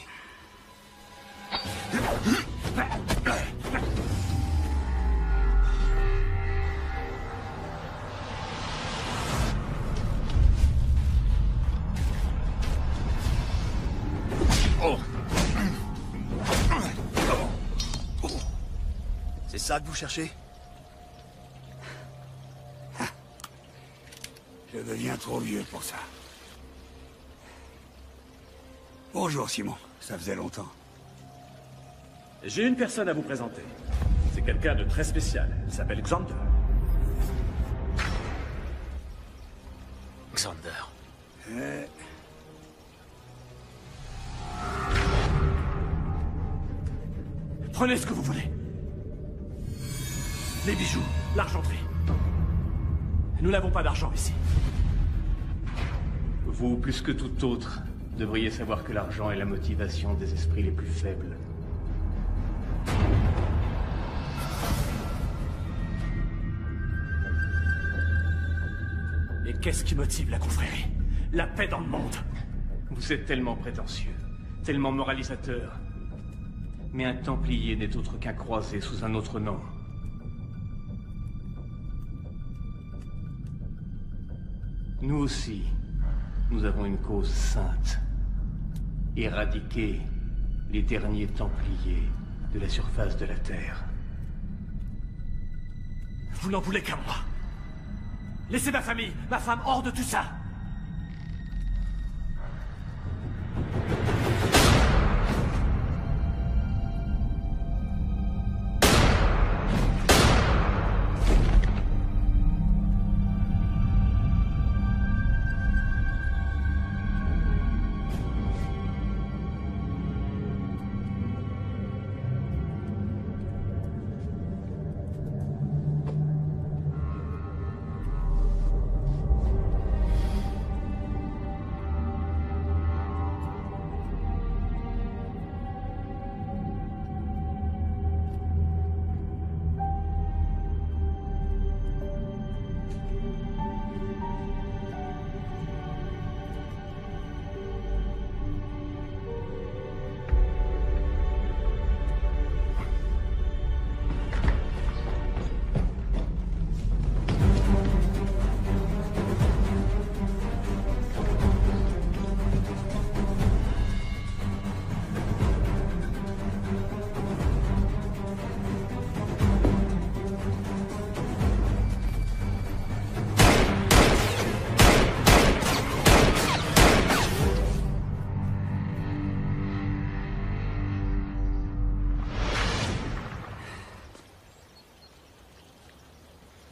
C'est ça que vous cherchez? Je deviens trop vieux pour ça. Bonjour, Simon. Ça faisait longtemps. J'ai une personne à vous présenter. C'est quelqu'un de très spécial. Il s'appelle Xander. Xander. Prenez ce que vous voulez. Les bijoux, l'argenterie. Nous n'avons pas d'argent ici. Vous, plus que tout autre, devriez savoir que l'argent est la motivation des esprits les plus faibles. Et qu'est-ce qui motive la confrérie? La paix dans le monde. Vous êtes tellement prétentieux, tellement moralisateur. Mais un Templier n'est autre qu'un croisé sous un autre nom. Nous aussi, nous avons une cause sainte. Éradiquer les derniers Templiers de la surface de la Terre. Vous n'en voulez qu'à moi. Laissez ma famille, ma femme hors de tout ça.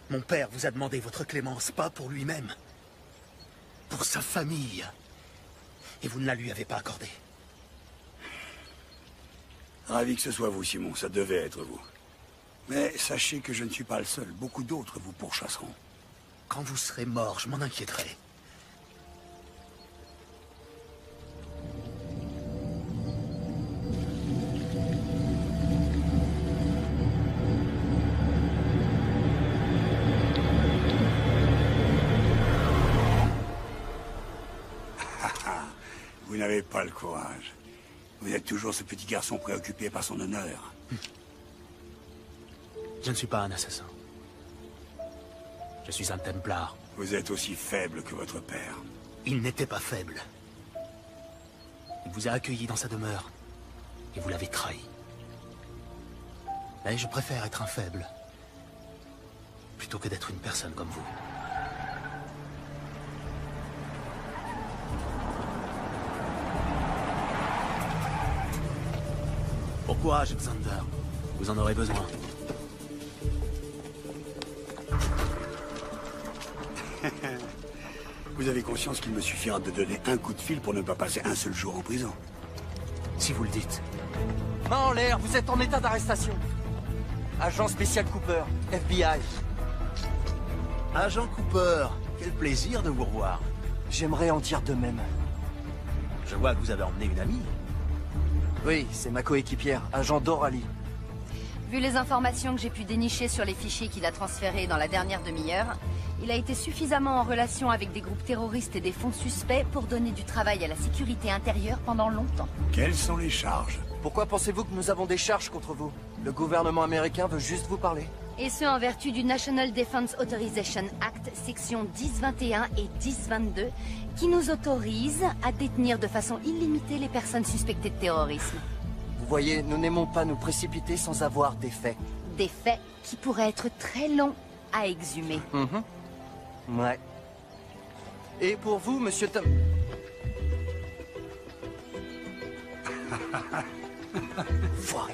Mon père vous a demandé votre clémence, pas pour lui-même. Pour sa famille. Et vous ne la lui avez pas accordée. Ravi que ce soit vous, Simon. Ça devait être vous. Mais sachez que je ne suis pas le seul. Beaucoup d'autres vous pourchasseront. Quand vous serez mort, je m'en inquiéterai. Vous n'avez pas le courage. Vous êtes toujours ce petit garçon préoccupé par son honneur. Je ne suis pas un assassin. Je suis un Templar. Vous êtes aussi faible que votre père. Il n'était pas faible. Il vous a accueilli dans sa demeure. Et vous l'avez trahi. Mais je préfère être un faible. Plutôt que d'être une personne comme vous. Bon courage, Xander. Vous en aurez besoin. Vous avez conscience qu'il me suffira de donner un coup de fil pour ne pas passer un seul jour en prison. Si vous le dites. Main en l'air, vous êtes en état d'arrestation. Agent spécial Cooper, FBI. Agent Cooper, quel plaisir de vous revoir. J'aimerais en dire de même. Je vois que vous avez emmené une amie. Oui, c'est ma coéquipière, agent Doralee. Vu les informations que j'ai pu dénicher sur les fichiers qu'il a transférés dans la dernière demi-heure, il a été suffisamment en relation avec des groupes terroristes et des fonds suspects pour donner du travail à la sécurité intérieure pendant longtemps. Quelles sont les charges? Pourquoi pensez-vous que nous avons des charges contre vous? Le gouvernement américain veut juste vous parler. Et ce, en vertu du National Defense Authorization Act, section 1021 et 1022, qui nous autorise à détenir de façon illimitée les personnes suspectées de terrorisme. Vous voyez, nous n'aimons pas nous précipiter sans avoir des faits. Des faits qui pourraient être très longs à exhumer. Ouais. Et pour vous, monsieur Tom... Foiré.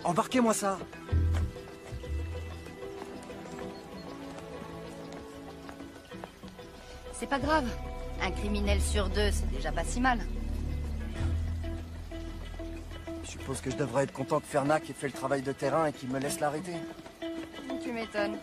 Embarquez-moi ça. C'est pas grave. Un criminel sur 2, c'est déjà pas si mal. Je suppose que je devrais être content que Fernac ait fait le travail de terrain et qu'il me laisse l'arrêter. Tu m'étonnes.